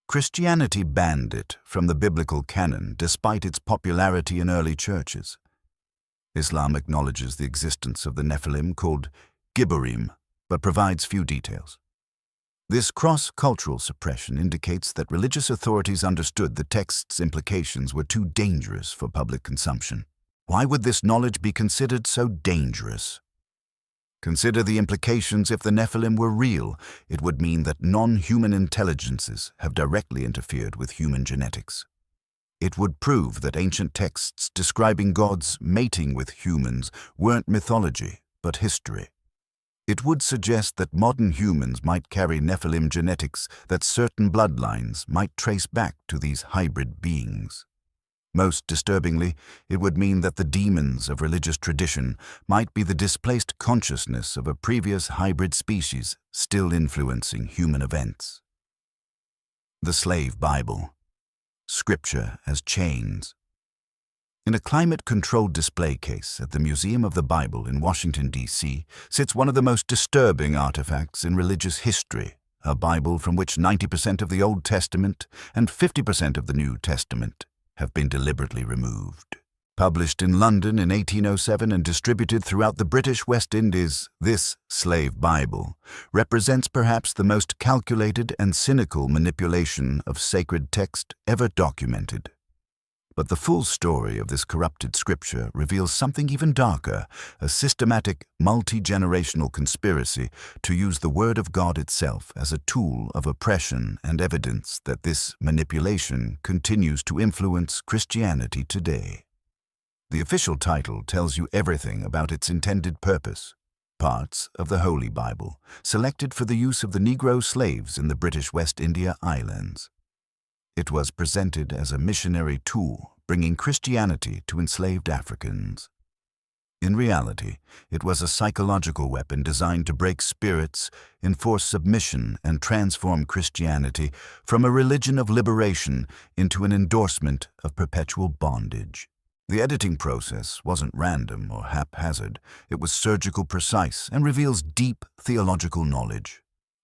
Christianity banned it from the biblical canon, despite its popularity in early churches. Islam acknowledges the existence of the Nephilim, called Gibborim, but provides few details. This cross-cultural suppression indicates that religious authorities understood the text's implications were too dangerous for public consumption. Why would this knowledge be considered so dangerous? Consider the implications if the Nephilim were real. It would mean that non-human intelligences have directly interfered with human genetics. It would prove that ancient texts describing gods mating with humans weren't mythology, but history. It would suggest that modern humans might carry Nephilim genetics, that certain bloodlines might trace back to these hybrid beings. Most disturbingly, it would mean that the demons of religious tradition might be the displaced consciousness of a previous hybrid species still influencing human events. The Slave Bible. Scripture as chains. In a climate-controlled display case at the Museum of the Bible in Washington, D.C., sits one of the most disturbing artifacts in religious history, a Bible from which 90% of the Old Testament and 50% of the New Testament have been deliberately removed. Published in London in 1807 and distributed throughout the British West Indies, this Slave Bible represents perhaps the most calculated and cynical manipulation of sacred text ever documented. But the full story of this corrupted scripture reveals something even darker, a systematic, multi-generational conspiracy to use the Word of God itself as a tool of oppression and evidence that this manipulation continues to influence Christianity today. The official title tells you everything about its intended purpose. Parts of the Holy Bible, selected for the use of the Negro slaves in the British West India Islands. It was presented as a missionary tool, bringing Christianity to enslaved Africans. In reality, it was a psychological weapon designed to break spirits, enforce submission, and transform Christianity from a religion of liberation into an endorsement of perpetual bondage. The editing process wasn't random or haphazard. It was surgical precise and reveals deep theological knowledge.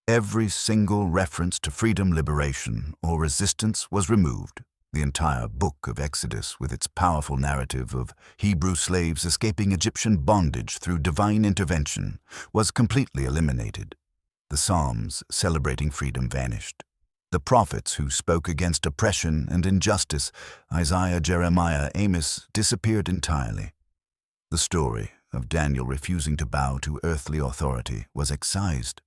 Every single reference to freedom, liberation, or resistance was removed. The entire book of Exodus, with its powerful narrative of Hebrew slaves escaping Egyptian bondage through divine intervention, was completely eliminated. The Psalms celebrating freedom vanished. The prophets who spoke against oppression and injustice, Isaiah, Jeremiah, Amos, disappeared entirely. The story of Daniel refusing to bow to earthly authority was excised.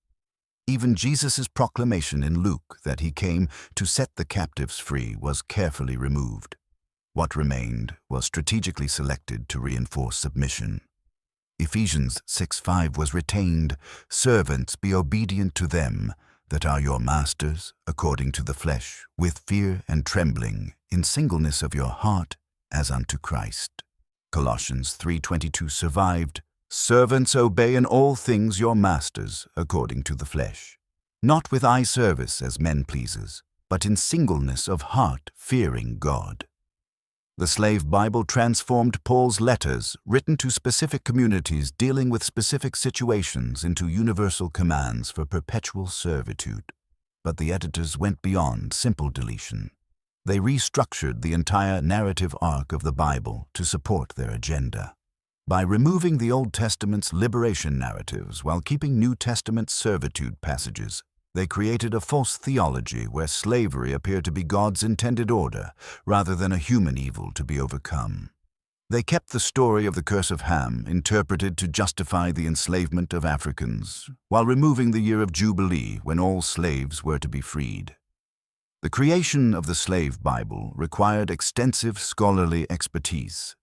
Even Jesus' proclamation in Luke that he came to set the captives free was carefully removed. What remained was strategically selected to reinforce submission. Ephesians 6:5 was retained, "Servants, be obedient to them that are your masters, according to the flesh, with fear and trembling, in singleness of your heart, as unto Christ." Colossians 3:22 survived, "Servants, obey in all things your masters, according to the flesh, not with eye service as men pleasers, but in singleness of heart, fearing God." The Slave Bible transformed Paul's letters, written to specific communities dealing with specific situations, into universal commands for perpetual servitude. But the editors went beyond simple deletion. They restructured the entire narrative arc of the Bible to support their agenda. By removing the Old Testament's liberation narratives while keeping New Testament servitude passages, they created a false theology where slavery appeared to be God's intended order rather than a human evil to be overcome. They kept the story of the curse of Ham interpreted to justify the enslavement of Africans, while removing the year of Jubilee when all slaves were to be freed. The creation of the Slave Bible required extensive scholarly expertise.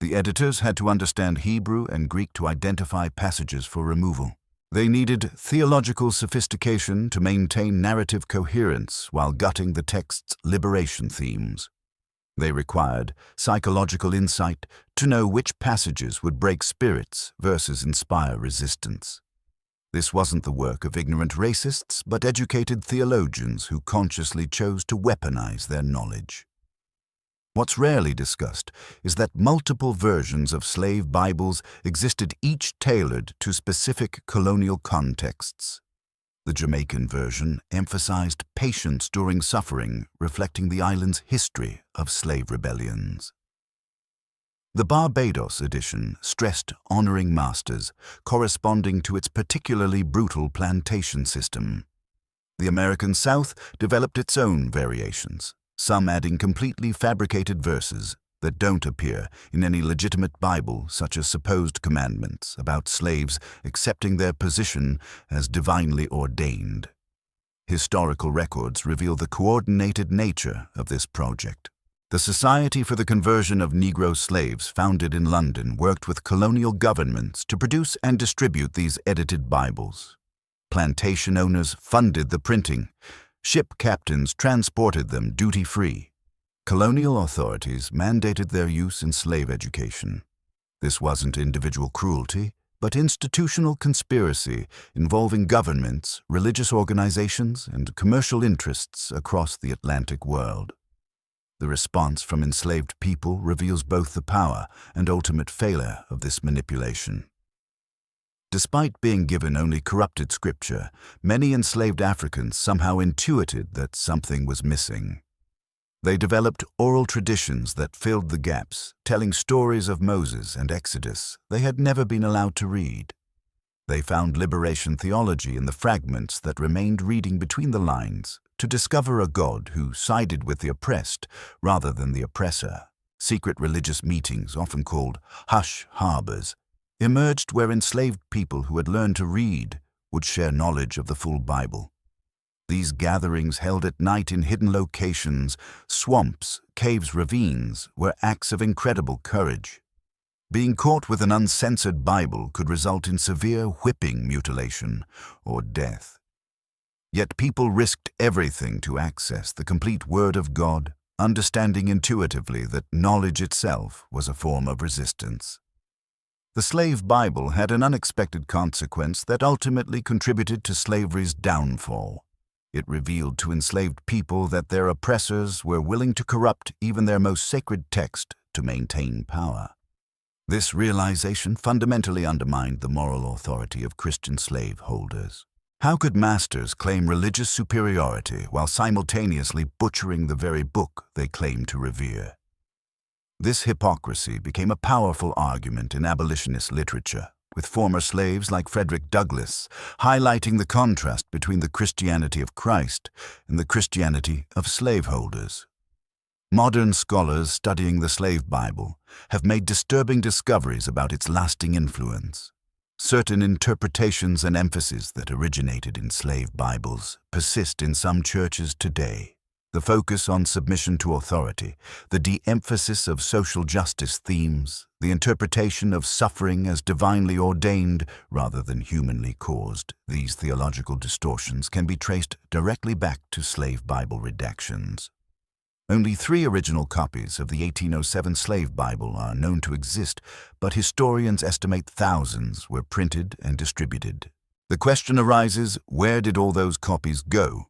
The editors had to understand Hebrew and Greek to identify passages for removal. They needed theological sophistication to maintain narrative coherence while gutting the text's liberation themes. They required psychological insight to know which passages would break spirits versus inspire resistance. This wasn't the work of ignorant racists, but educated theologians who consciously chose to weaponize their knowledge. What's rarely discussed is that multiple versions of slave Bibles existed, each tailored to specific colonial contexts. The Jamaican version emphasized patience during suffering, reflecting the island's history of slave rebellions. The Barbados edition stressed honoring masters, corresponding to its particularly brutal plantation system. The American South developed its own variations, some adding completely fabricated verses that don't appear in any legitimate Bible, such as supposed commandments about slaves accepting their position as divinely ordained. Historical records reveal the coordinated nature of this project. The Society for the Conversion of Negro Slaves, founded in London, worked with colonial governments to produce and distribute these edited Bibles. Plantation owners funded the printing. Ship captains transported them duty-free. Colonial authorities mandated their use in slave education. This wasn't individual cruelty, but institutional conspiracy involving governments, religious organizations, and commercial interests across the Atlantic world. The response from enslaved people reveals both the power and ultimate failure of this manipulation. Despite being given only corrupted scripture, many enslaved Africans somehow intuited that something was missing. They developed oral traditions that filled the gaps, telling stories of Moses and Exodus they had never been allowed to read. They found liberation theology in the fragments that remained, reading between the lines to discover a God who sided with the oppressed rather than the oppressor. Secret religious meetings, often called hush harbors, emerged where enslaved people who had learned to read would share knowledge of the full Bible. These gatherings, held at night in hidden locations, swamps, caves, ravines, were acts of incredible courage. Being caught with an uncensored Bible could result in severe whipping, mutilation, or death. Yet people risked everything to access the complete Word of God, understanding intuitively that knowledge itself was a form of resistance. The slave Bible had an unexpected consequence that ultimately contributed to slavery's downfall. It revealed to enslaved people that their oppressors were willing to corrupt even their most sacred text to maintain power. This realization fundamentally undermined the moral authority of Christian slaveholders. How could masters claim religious superiority while simultaneously butchering the very book they claimed to revere? This hypocrisy became a powerful argument in abolitionist literature, with former slaves like Frederick Douglass highlighting the contrast between the Christianity of Christ and the Christianity of slaveholders. Modern scholars studying the slave Bible have made disturbing discoveries about its lasting influence. Certain interpretations and emphases that originated in slave Bibles persist in some churches today. The focus on submission to authority, the de-emphasis of social justice themes, the interpretation of suffering as divinely ordained rather than humanly caused. These theological distortions can be traced directly back to slave Bible redactions. Only 3 original copies of the 1807 slave Bible are known to exist, but historians estimate thousands were printed and distributed. The question arises, where did all those copies go?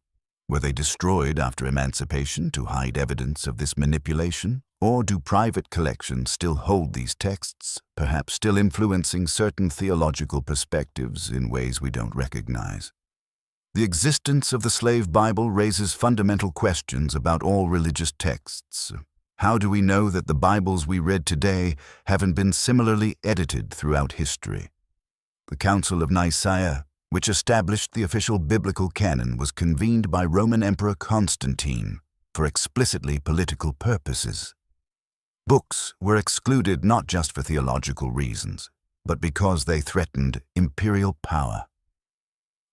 Were they destroyed after emancipation to hide evidence of this manipulation? Or do private collections still hold these texts, perhaps still influencing certain theological perspectives in ways we don't recognize? The existence of the slave Bible raises fundamental questions about all religious texts. How do we know that the Bibles we read today haven't been similarly edited throughout history? The Council of Nicaea, which established the official biblical canon, was convened by Roman Emperor Constantine for explicitly political purposes. Books were excluded not just for theological reasons, but because they threatened imperial power.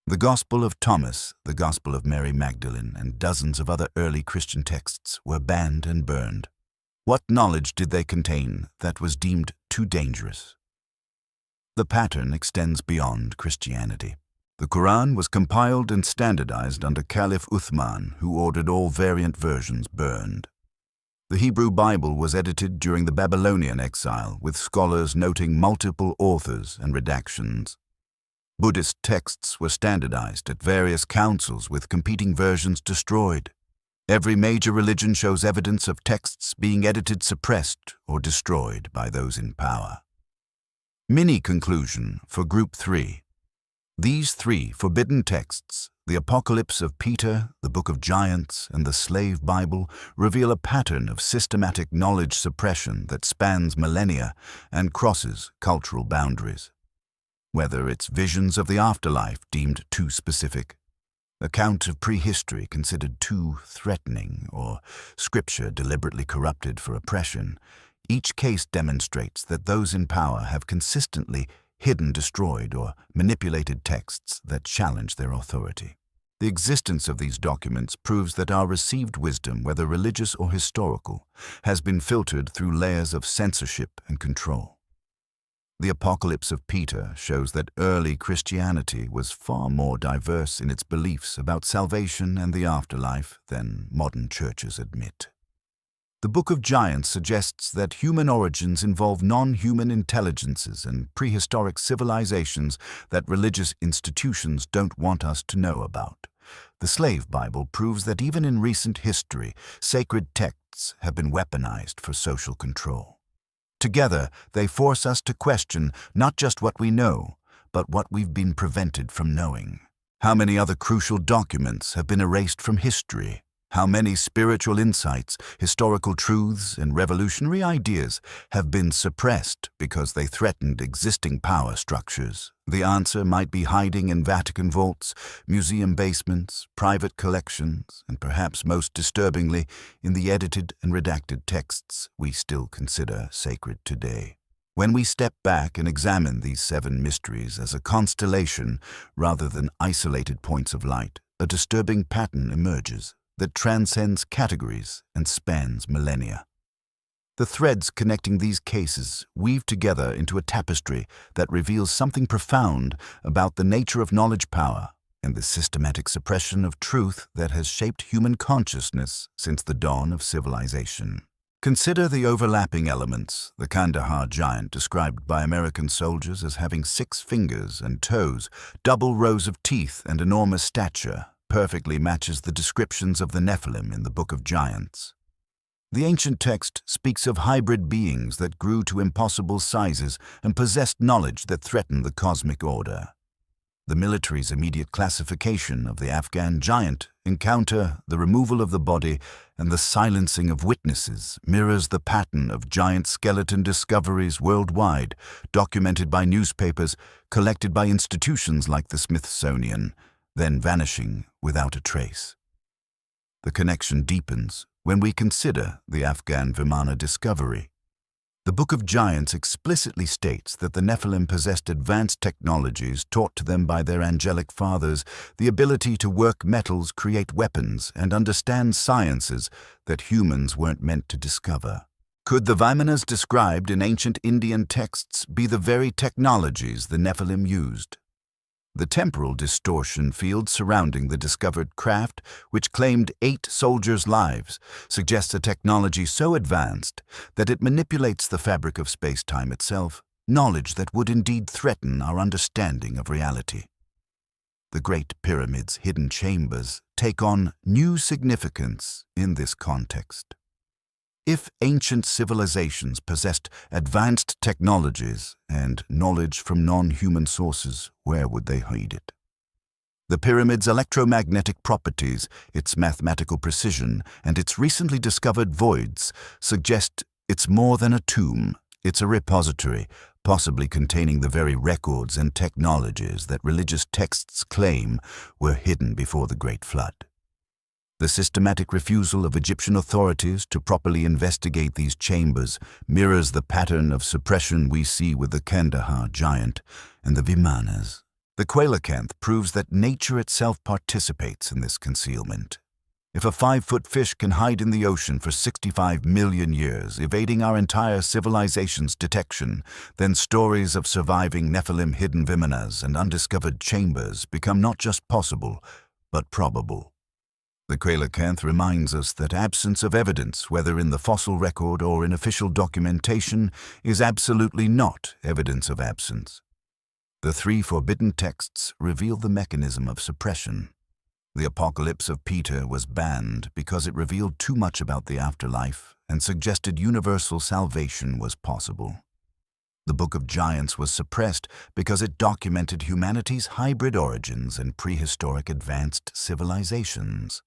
The Gospel of Thomas, the Gospel of Mary Magdalene, and dozens of other early Christian texts were banned and burned. What knowledge did they contain that was deemed too dangerous? The pattern extends beyond Christianity. The Quran was compiled and standardized under Caliph Uthman, who ordered all variant versions burned. The Hebrew Bible was edited during the Babylonian exile, with scholars noting multiple authors and redactions. Buddhist texts were standardized at various councils, with competing versions destroyed. Every major religion shows evidence of texts being edited, suppressed, or destroyed by those in power. Mini-conclusion for Group 3. These 3 forbidden texts, the Apocalypse of Peter, the Book of Giants, and the Slave Bible, reveal a pattern of systematic knowledge suppression that spans millennia and crosses cultural boundaries. Whether it's visions of the afterlife deemed too specific, Account of prehistory considered too threatening, or scripture deliberately corrupted for oppression, each case demonstrates that those in power have consistently hidden, destroyed, or manipulated texts that challenge their authority. The existence of these documents proves that our received wisdom, whether religious or historical, has been filtered through layers of censorship and control. The Apocalypse of Peter shows that early Christianity was far more diverse in its beliefs about salvation and the afterlife than modern churches admit. The Book of Giants suggests that human origins involve non-human intelligences and prehistoric civilizations that religious institutions don't want us to know about. The Slave Bible proves that even in recent history, sacred texts have been weaponized for social control. Together, they force us to question not just what we know, but what we've been prevented from knowing. How many other crucial documents have been erased from history? How many spiritual insights, historical truths, and revolutionary ideas have been suppressed because they threatened existing power structures? The answer might be hiding in Vatican vaults, museum basements, private collections, and perhaps most disturbingly, in the edited and redacted texts we still consider sacred today. When we step back and examine these 7 mysteries as a constellation rather than isolated points of light, a disturbing pattern emerges that transcends categories and spans millennia. The threads connecting these cases weave together into a tapestry that reveals something profound about the nature of knowledge power and the systematic suppression of truth that has shaped human consciousness since the dawn of civilization. Consider the overlapping elements. The Kandahar Giant, described by American soldiers as having 6 fingers and toes, double rows of teeth, and enormous stature, perfectly matches the descriptions of the Nephilim in the Book of Giants. The ancient text speaks of hybrid beings that grew to impossible sizes and possessed knowledge that threatened the cosmic order. The military's immediate classification of the Afghan giant encounter, the removal of the body, and the silencing of witnesses mirrors the pattern of giant skeleton discoveries worldwide, documented by newspapers, collected by institutions like the Smithsonian, then vanishing without a trace. The connection deepens when we consider the Afghan Vimana discovery. The Book of Giants explicitly states that the Nephilim possessed advanced technologies taught to them by their angelic fathers, the ability to work metals, create weapons, and understand sciences that humans weren't meant to discover. Could the Vimanas described in ancient Indian texts be the very technologies the Nephilim used? The temporal distortion field surrounding the discovered craft, which claimed 8 soldiers' lives, suggests a technology so advanced that it manipulates the fabric of space-time itself, knowledge that would indeed threaten our understanding of reality. The Great Pyramid's hidden chambers take on new significance in this context. If ancient civilizations possessed advanced technologies and knowledge from non-human sources, where would they hide it? The pyramid's electromagnetic properties, its mathematical precision, and its recently discovered voids suggest it's more than a tomb. It's a repository, possibly containing the very records and technologies that religious texts claim were hidden before the Great Flood. The systematic refusal of Egyptian authorities to properly investigate these chambers mirrors the pattern of suppression we see with the Kandahar Giant and the Vimanas. The coelacanth proves that nature itself participates in this concealment. If a 5-foot fish can hide in the ocean for 65 million years, evading our entire civilization's detection, then stories of surviving Nephilim hidden Vimanas and undiscovered chambers become not just possible, but probable. The coelacanth reminds us that absence of evidence, whether in the fossil record or in official documentation, is absolutely not evidence of absence. The 3 forbidden texts reveal the mechanism of suppression. The Apocalypse of Peter was banned because it revealed too much about the afterlife and suggested universal salvation was possible. The Book of Giants was suppressed because it documented humanity's hybrid origins and prehistoric advanced civilizations.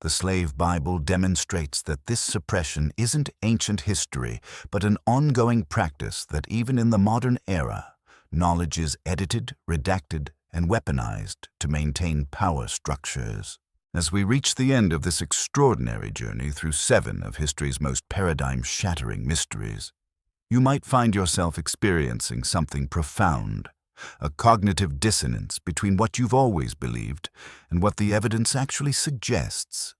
The Slave Bible demonstrates that this suppression isn't ancient history, but an ongoing practice that even in the modern era, knowledge is edited, redacted, and weaponized to maintain power structures. As we reach the end of this extraordinary journey through 7 of history's most paradigm-shattering mysteries, you might find yourself experiencing something profound, a cognitive dissonance between what you've always believed and what the evidence actually suggests.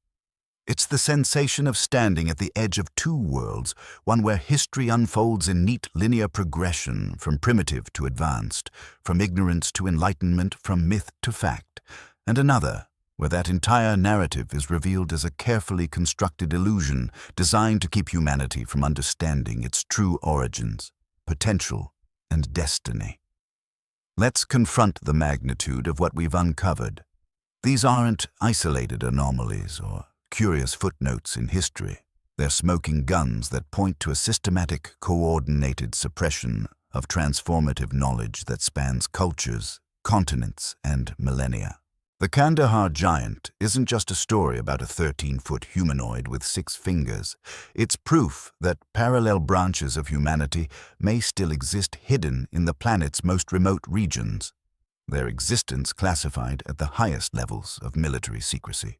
It's the sensation of standing at the edge of 2 worlds, one where history unfolds in neat linear progression from primitive to advanced, from ignorance to enlightenment, from myth to fact, and another where that entire narrative is revealed as a carefully constructed illusion designed to keep humanity from understanding its true origins, potential, and destiny. Let's confront the magnitude of what we've uncovered. These aren't isolated anomalies or curious footnotes in history. They're smoking guns that point to a systematic, coordinated suppression of transformative knowledge that spans cultures, continents, and millennia. The Kandahar Giant isn't just a story about a 13-foot humanoid with 6 fingers. It's proof that parallel branches of humanity may still exist hidden in the planet's most remote regions, their existence classified at the highest levels of military secrecy.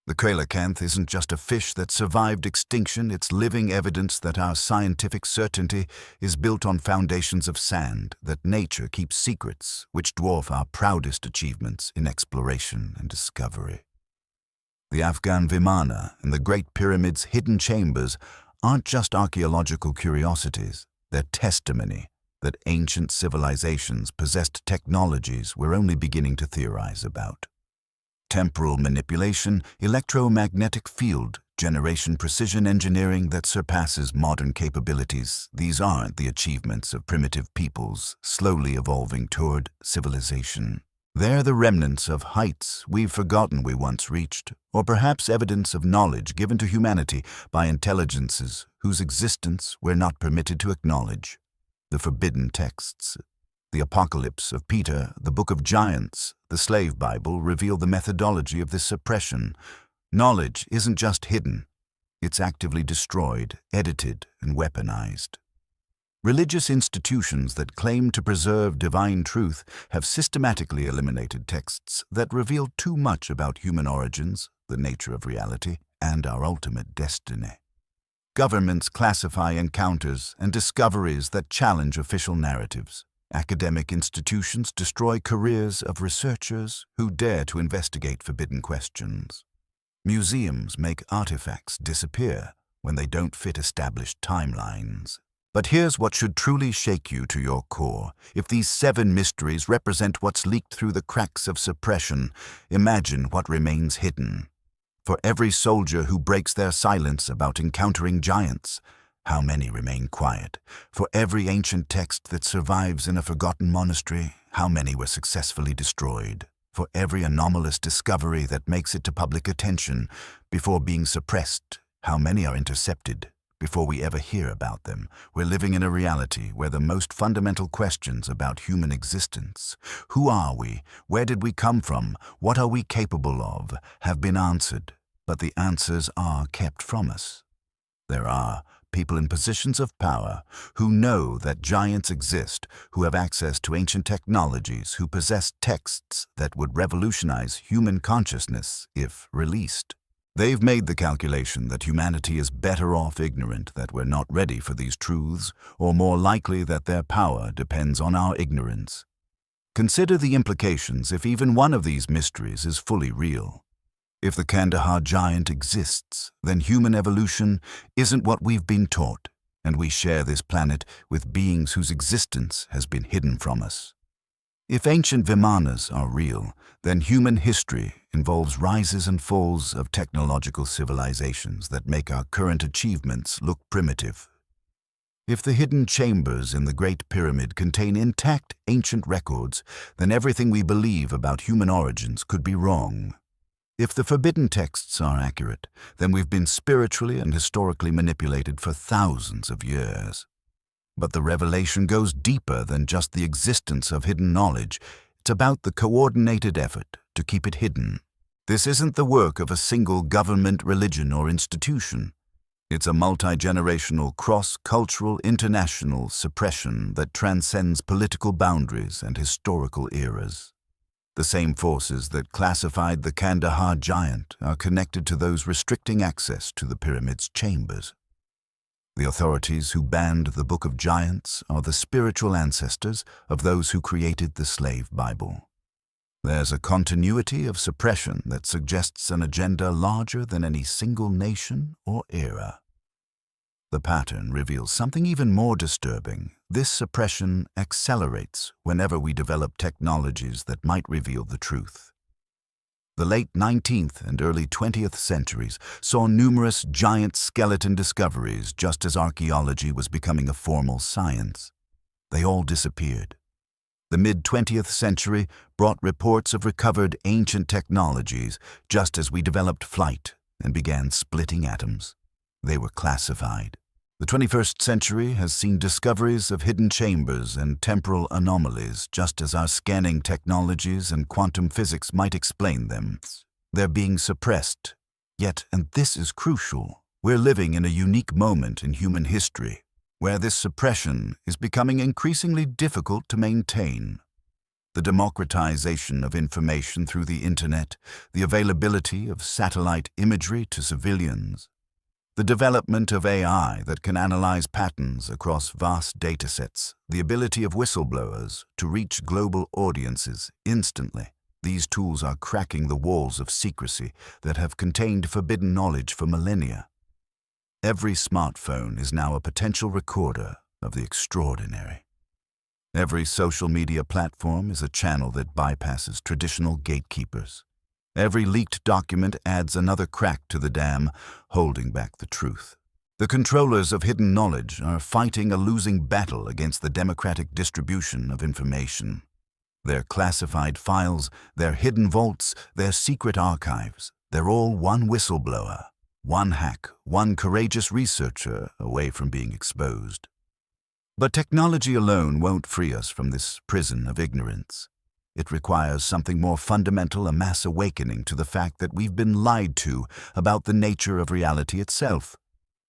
The coelacanth isn't just a fish that survived extinction, it's living evidence that our scientific certainty is built on foundations of sand, that nature keeps secrets which dwarf our proudest achievements in exploration and discovery. The Afghan Vimana and the Great Pyramid's hidden chambers aren't just archaeological curiosities, they're testimony that ancient civilizations possessed technologies we're only beginning to theorize about. Temporal manipulation, electromagnetic field generation, precision engineering that surpasses modern capabilities. These aren't the achievements of primitive peoples slowly evolving toward civilization. They're the remnants of heights we've forgotten we once reached, or perhaps evidence of knowledge given to humanity by intelligences whose existence we're not permitted to acknowledge. The forbidden texts, the Apocalypse of Peter, the Book of Giants, the Slave Bible reveal the methodology of this suppression. Knowledge isn't just hidden, it's actively destroyed, edited, and weaponized. Religious institutions that claim to preserve divine truth have systematically eliminated texts that reveal too much about human origins, the nature of reality, and our ultimate destiny. Governments classify encounters and discoveries that challenge official narratives. Academic institutions destroy careers of researchers who dare to investigate forbidden questions. Museums make artifacts disappear when they don't fit established timelines. But here's what should truly shake you to your core. If these 7 mysteries represent what's leaked through the cracks of suppression, imagine what remains hidden. For every soldier who breaks their silence about encountering giants, how many remain quiet? For every ancient text that survives in a forgotten monastery, how many were successfully destroyed? For every anomalous discovery that makes it to public attention before being suppressed, how many are intercepted before we ever hear about them? We're living in a reality where the most fundamental questions about human existence, who are we, where did we come from, what are we capable of, have been answered, but the answers are kept from us. There are people in positions of power who know that giants exist, who have access to ancient technologies, who possess texts that would revolutionize human consciousness if released. They've made the calculation that humanity is better off ignorant, that we're not ready for these truths, or more likely that their power depends on our ignorance. Consider the implications if even one of these mysteries is fully real. If the Kandahar Giant exists, then human evolution isn't what we've been taught, and we share this planet with beings whose existence has been hidden from us. If ancient Vimanas are real, then human history involves rises and falls of technological civilizations that make our current achievements look primitive. If the hidden chambers in the Great Pyramid contain intact ancient records, then everything we believe about human origins could be wrong. If the forbidden texts are accurate, then we've been spiritually and historically manipulated for thousands of years. But the revelation goes deeper than just the existence of hidden knowledge. It's about the coordinated effort to keep it hidden. This isn't the work of a single government, religion, or institution. It's a multi-generational, cross-cultural, international suppression that transcends political boundaries and historical eras. The same forces that classified the Kandahar Giant are connected to those restricting access to the pyramid's chambers. The authorities who banned the Book of Giants are the spiritual ancestors of those who created the slave Bible. There's a continuity of suppression that suggests an agenda larger than any single nation or era. The pattern reveals something even more disturbing. This suppression accelerates whenever we develop technologies that might reveal the truth. The late 19th and early 20th centuries saw numerous giant skeleton discoveries just as archaeology was becoming a formal science. They all disappeared. The mid-20th century brought reports of recovered ancient technologies just as we developed flight and began splitting atoms. They were classified. The 21st century has seen discoveries of hidden chambers and temporal anomalies just as our scanning technologies and quantum physics might explain them. They're being suppressed. Yet, and this is crucial, we're living in a unique moment in human history where this suppression is becoming increasingly difficult to maintain. The democratization of information through the internet, the availability of satellite imagery to civilians, the development of AI that can analyze patterns across vast datasets, the ability of whistleblowers to reach global audiences instantly. These tools are cracking the walls of secrecy that have contained forbidden knowledge for millennia. Every smartphone is now a potential recorder of the extraordinary. Every social media platform is a channel that bypasses traditional gatekeepers. Every leaked document adds another crack to the dam, holding back the truth. The controllers of hidden knowledge are fighting a losing battle against the democratic distribution of information. Their classified files, their hidden vaults, their secret archives, they're all one whistleblower, one hack, one courageous researcher away from being exposed. But technology alone won't free us from this prison of ignorance. It requires something more fundamental, a mass awakening to the fact that we've been lied to about the nature of reality itself.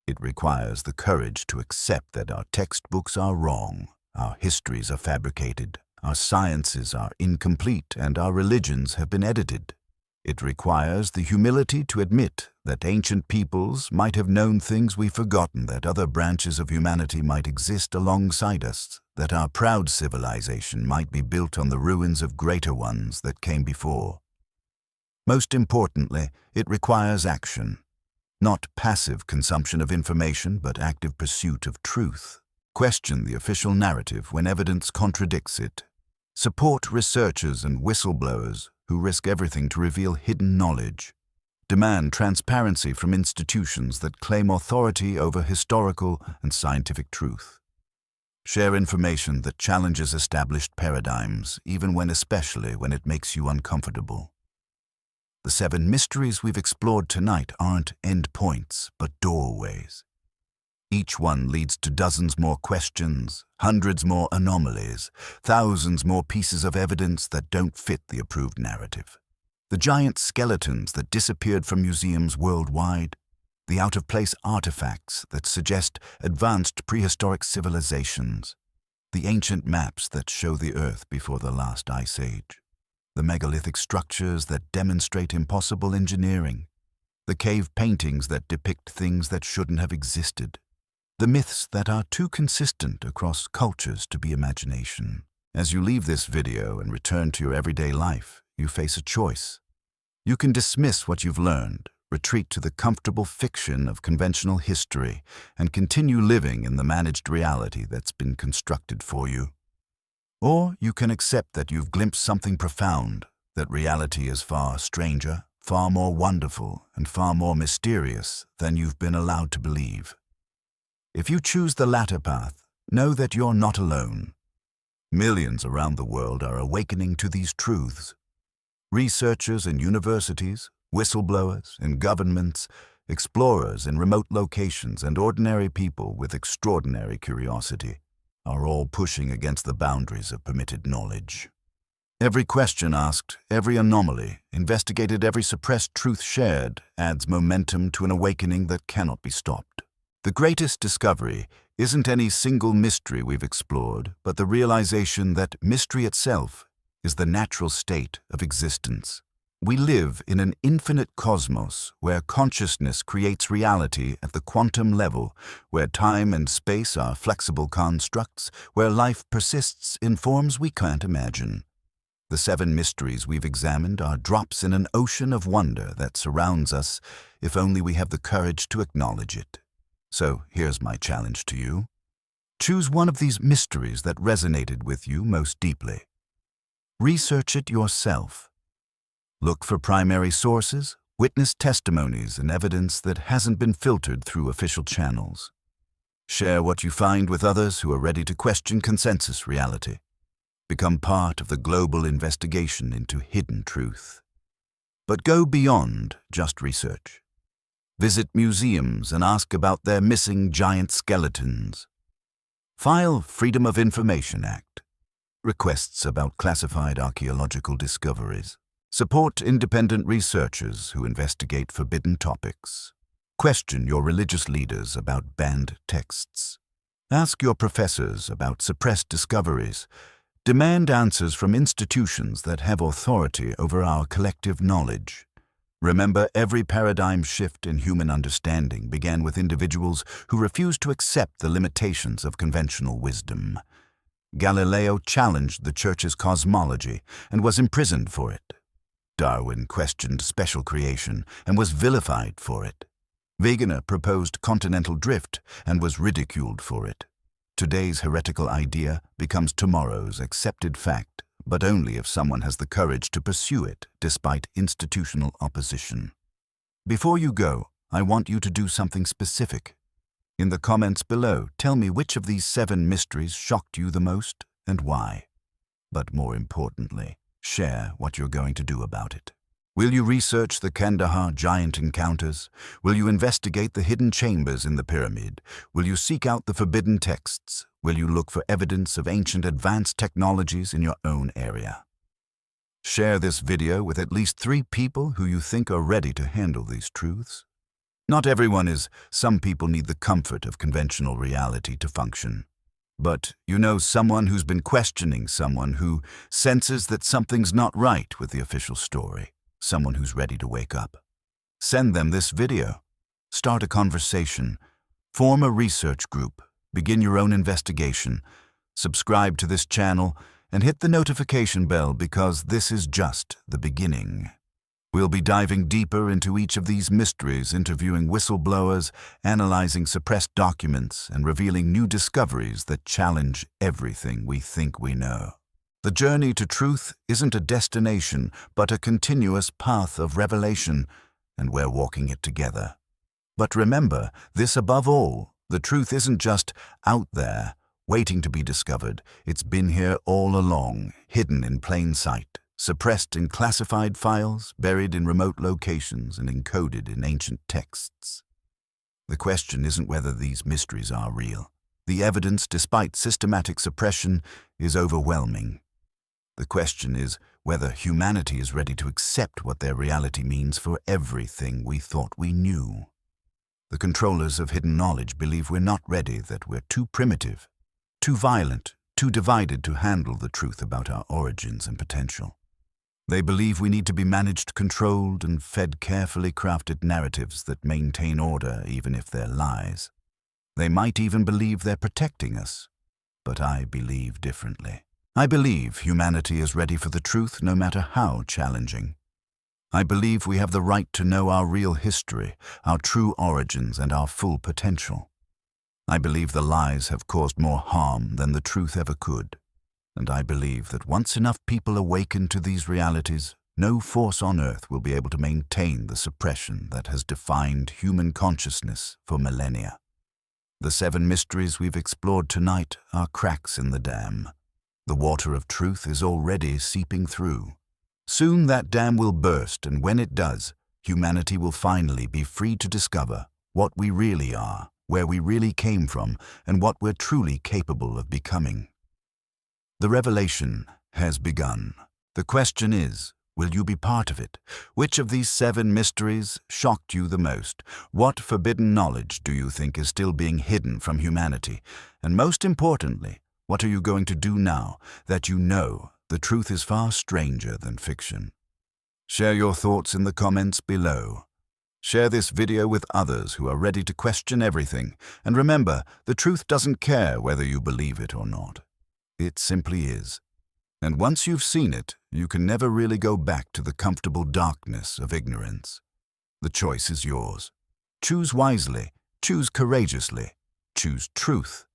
It requires the courage to accept that our textbooks are wrong, our histories are fabricated, our sciences are incomplete, and our religions have been edited. It requires the humility to admit that ancient peoples might have known things we've forgotten, that other branches of humanity might exist alongside us, that our proud civilization might be built on the ruins of greater ones that came before. Most importantly, it requires action. Not passive consumption of information, but active pursuit of truth. Question the official narrative when evidence contradicts it. Support researchers and whistleblowers who risk everything to reveal hidden knowledge. Demand transparency from institutions that claim authority over historical and scientific truth. Share information that challenges established paradigms, especially when it makes you uncomfortable. The 7 mysteries we've explored tonight aren't endpoints, but doorways. Each one leads to dozens more questions, hundreds more anomalies, thousands more pieces of evidence that don't fit the approved narrative. The giant skeletons that disappeared from museums worldwide, the out-of-place artifacts that suggest advanced prehistoric civilizations, the ancient maps that show the Earth before the last ice age, the megalithic structures that demonstrate impossible engineering, the cave paintings that depict things that shouldn't have existed, the myths that are too consistent across cultures to be imagination. As you leave this video and return to your everyday life, you face a choice. You can dismiss what you've learned, retreat to the comfortable fiction of conventional history, and continue living in the managed reality that's been constructed for you. Or you can accept that you've glimpsed something profound, that reality is far stranger, far more wonderful, and far more mysterious than you've been allowed to believe. If you choose the latter path, know that you're not alone. Millions around the world are awakening to these truths. Researchers in universities, whistleblowers in governments, explorers in remote locations, and ordinary people with extraordinary curiosity are all pushing against the boundaries of permitted knowledge. Every question asked, every anomaly investigated, every suppressed truth shared adds momentum to an awakening that cannot be stopped. The greatest discovery isn't any single mystery we've explored, but the realization that mystery itself is the natural state of existence. We live in an infinite cosmos where consciousness creates reality at the quantum level, where time and space are flexible constructs, where life persists in forms we can't imagine. The 7 mysteries we've examined are drops in an ocean of wonder that surrounds us, if only we have the courage to acknowledge it. So here's my challenge to you. Choose one of these mysteries that resonated with you most deeply. Research it yourself. Look for primary sources, witness testimonies, and evidence that hasn't been filtered through official channels. Share what you find with others who are ready to question consensus reality. Become part of the global investigation into hidden truth. But go beyond just research. Visit museums and ask about their missing giant skeletons. File Freedom of Information Act. Requests about classified archaeological discoveries. Support independent researchers who investigate forbidden topics. Question your religious leaders about banned texts. Ask your professors about suppressed discoveries. Demand answers from institutions that have authority over our collective knowledge. Remember, every paradigm shift in human understanding began with individuals who refused to accept the limitations of conventional wisdom. Galileo challenged the Church's cosmology and was imprisoned for it. Darwin questioned special creation and was vilified for it. Wegener proposed continental drift and was ridiculed for it. Today's heretical idea becomes tomorrow's accepted fact, but only if someone has the courage to pursue it despite institutional opposition. Before you go, I want you to do something specific. In the comments below, tell me which of these 7 mysteries shocked you the most and why. But more importantly, share what you're going to do about it. Will you research the Kandahar Giant encounters? Will you investigate the hidden chambers in the pyramid? Will you seek out the forbidden texts? Will you look for evidence of ancient advanced technologies in your own area? Share this video with at least 3 people who you think are ready to handle these truths. Not everyone is. Some people need the comfort of conventional reality to function. But you know someone who's been questioning, someone who senses that something's not right with the official story, someone who's ready to wake up. Send them this video. Start a conversation. Form a research group. Begin your own investigation. Subscribe to this channel and hit the notification bell because this is just the beginning. We'll be diving deeper into each of these mysteries, interviewing whistleblowers, analyzing suppressed documents, and revealing new discoveries that challenge everything we think we know. The journey to truth isn't a destination, but a continuous path of revelation, and we're walking it together. But remember, this above all, the truth isn't just out there, waiting to be discovered. It's been here all along, hidden in plain sight. Suppressed in classified files, buried in remote locations, and encoded in ancient texts. The question isn't whether these mysteries are real. The evidence, despite systematic suppression, is overwhelming. The question is whether humanity is ready to accept what their reality means for everything we thought we knew. The controllers of hidden knowledge believe we're not ready, that we're too primitive, too violent, too divided to handle the truth about our origins and potential. They believe we need to be managed, controlled, and fed carefully crafted narratives that maintain order even if they're lies. They might even believe they're protecting us, but I believe differently. I believe humanity is ready for the truth no matter how challenging. I believe we have the right to know our real history, our true origins, and our full potential. I believe the lies have caused more harm than the truth ever could. And I believe that once enough people awaken to these realities, no force on earth will be able to maintain the suppression that has defined human consciousness for millennia. The 7 mysteries we've explored tonight are cracks in the dam. The water of truth is already seeping through. Soon that dam will burst, and when it does, humanity will finally be free to discover what we really are, where we really came from, and what we're truly capable of becoming. The revelation has begun. The question is, will you be part of it? Which of these 7 mysteries shocked you the most? What forbidden knowledge do you think is still being hidden from humanity? And most importantly, what are you going to do now that you know the truth is far stranger than fiction. Share your thoughts in the comments below. Share this video with others who are ready to question everything. And remember, the truth doesn't care whether you believe it or not. It simply is. And once you've seen it, you can never really go back to the comfortable darkness of ignorance. The choice is yours. Choose wisely, choose courageously, choose truth.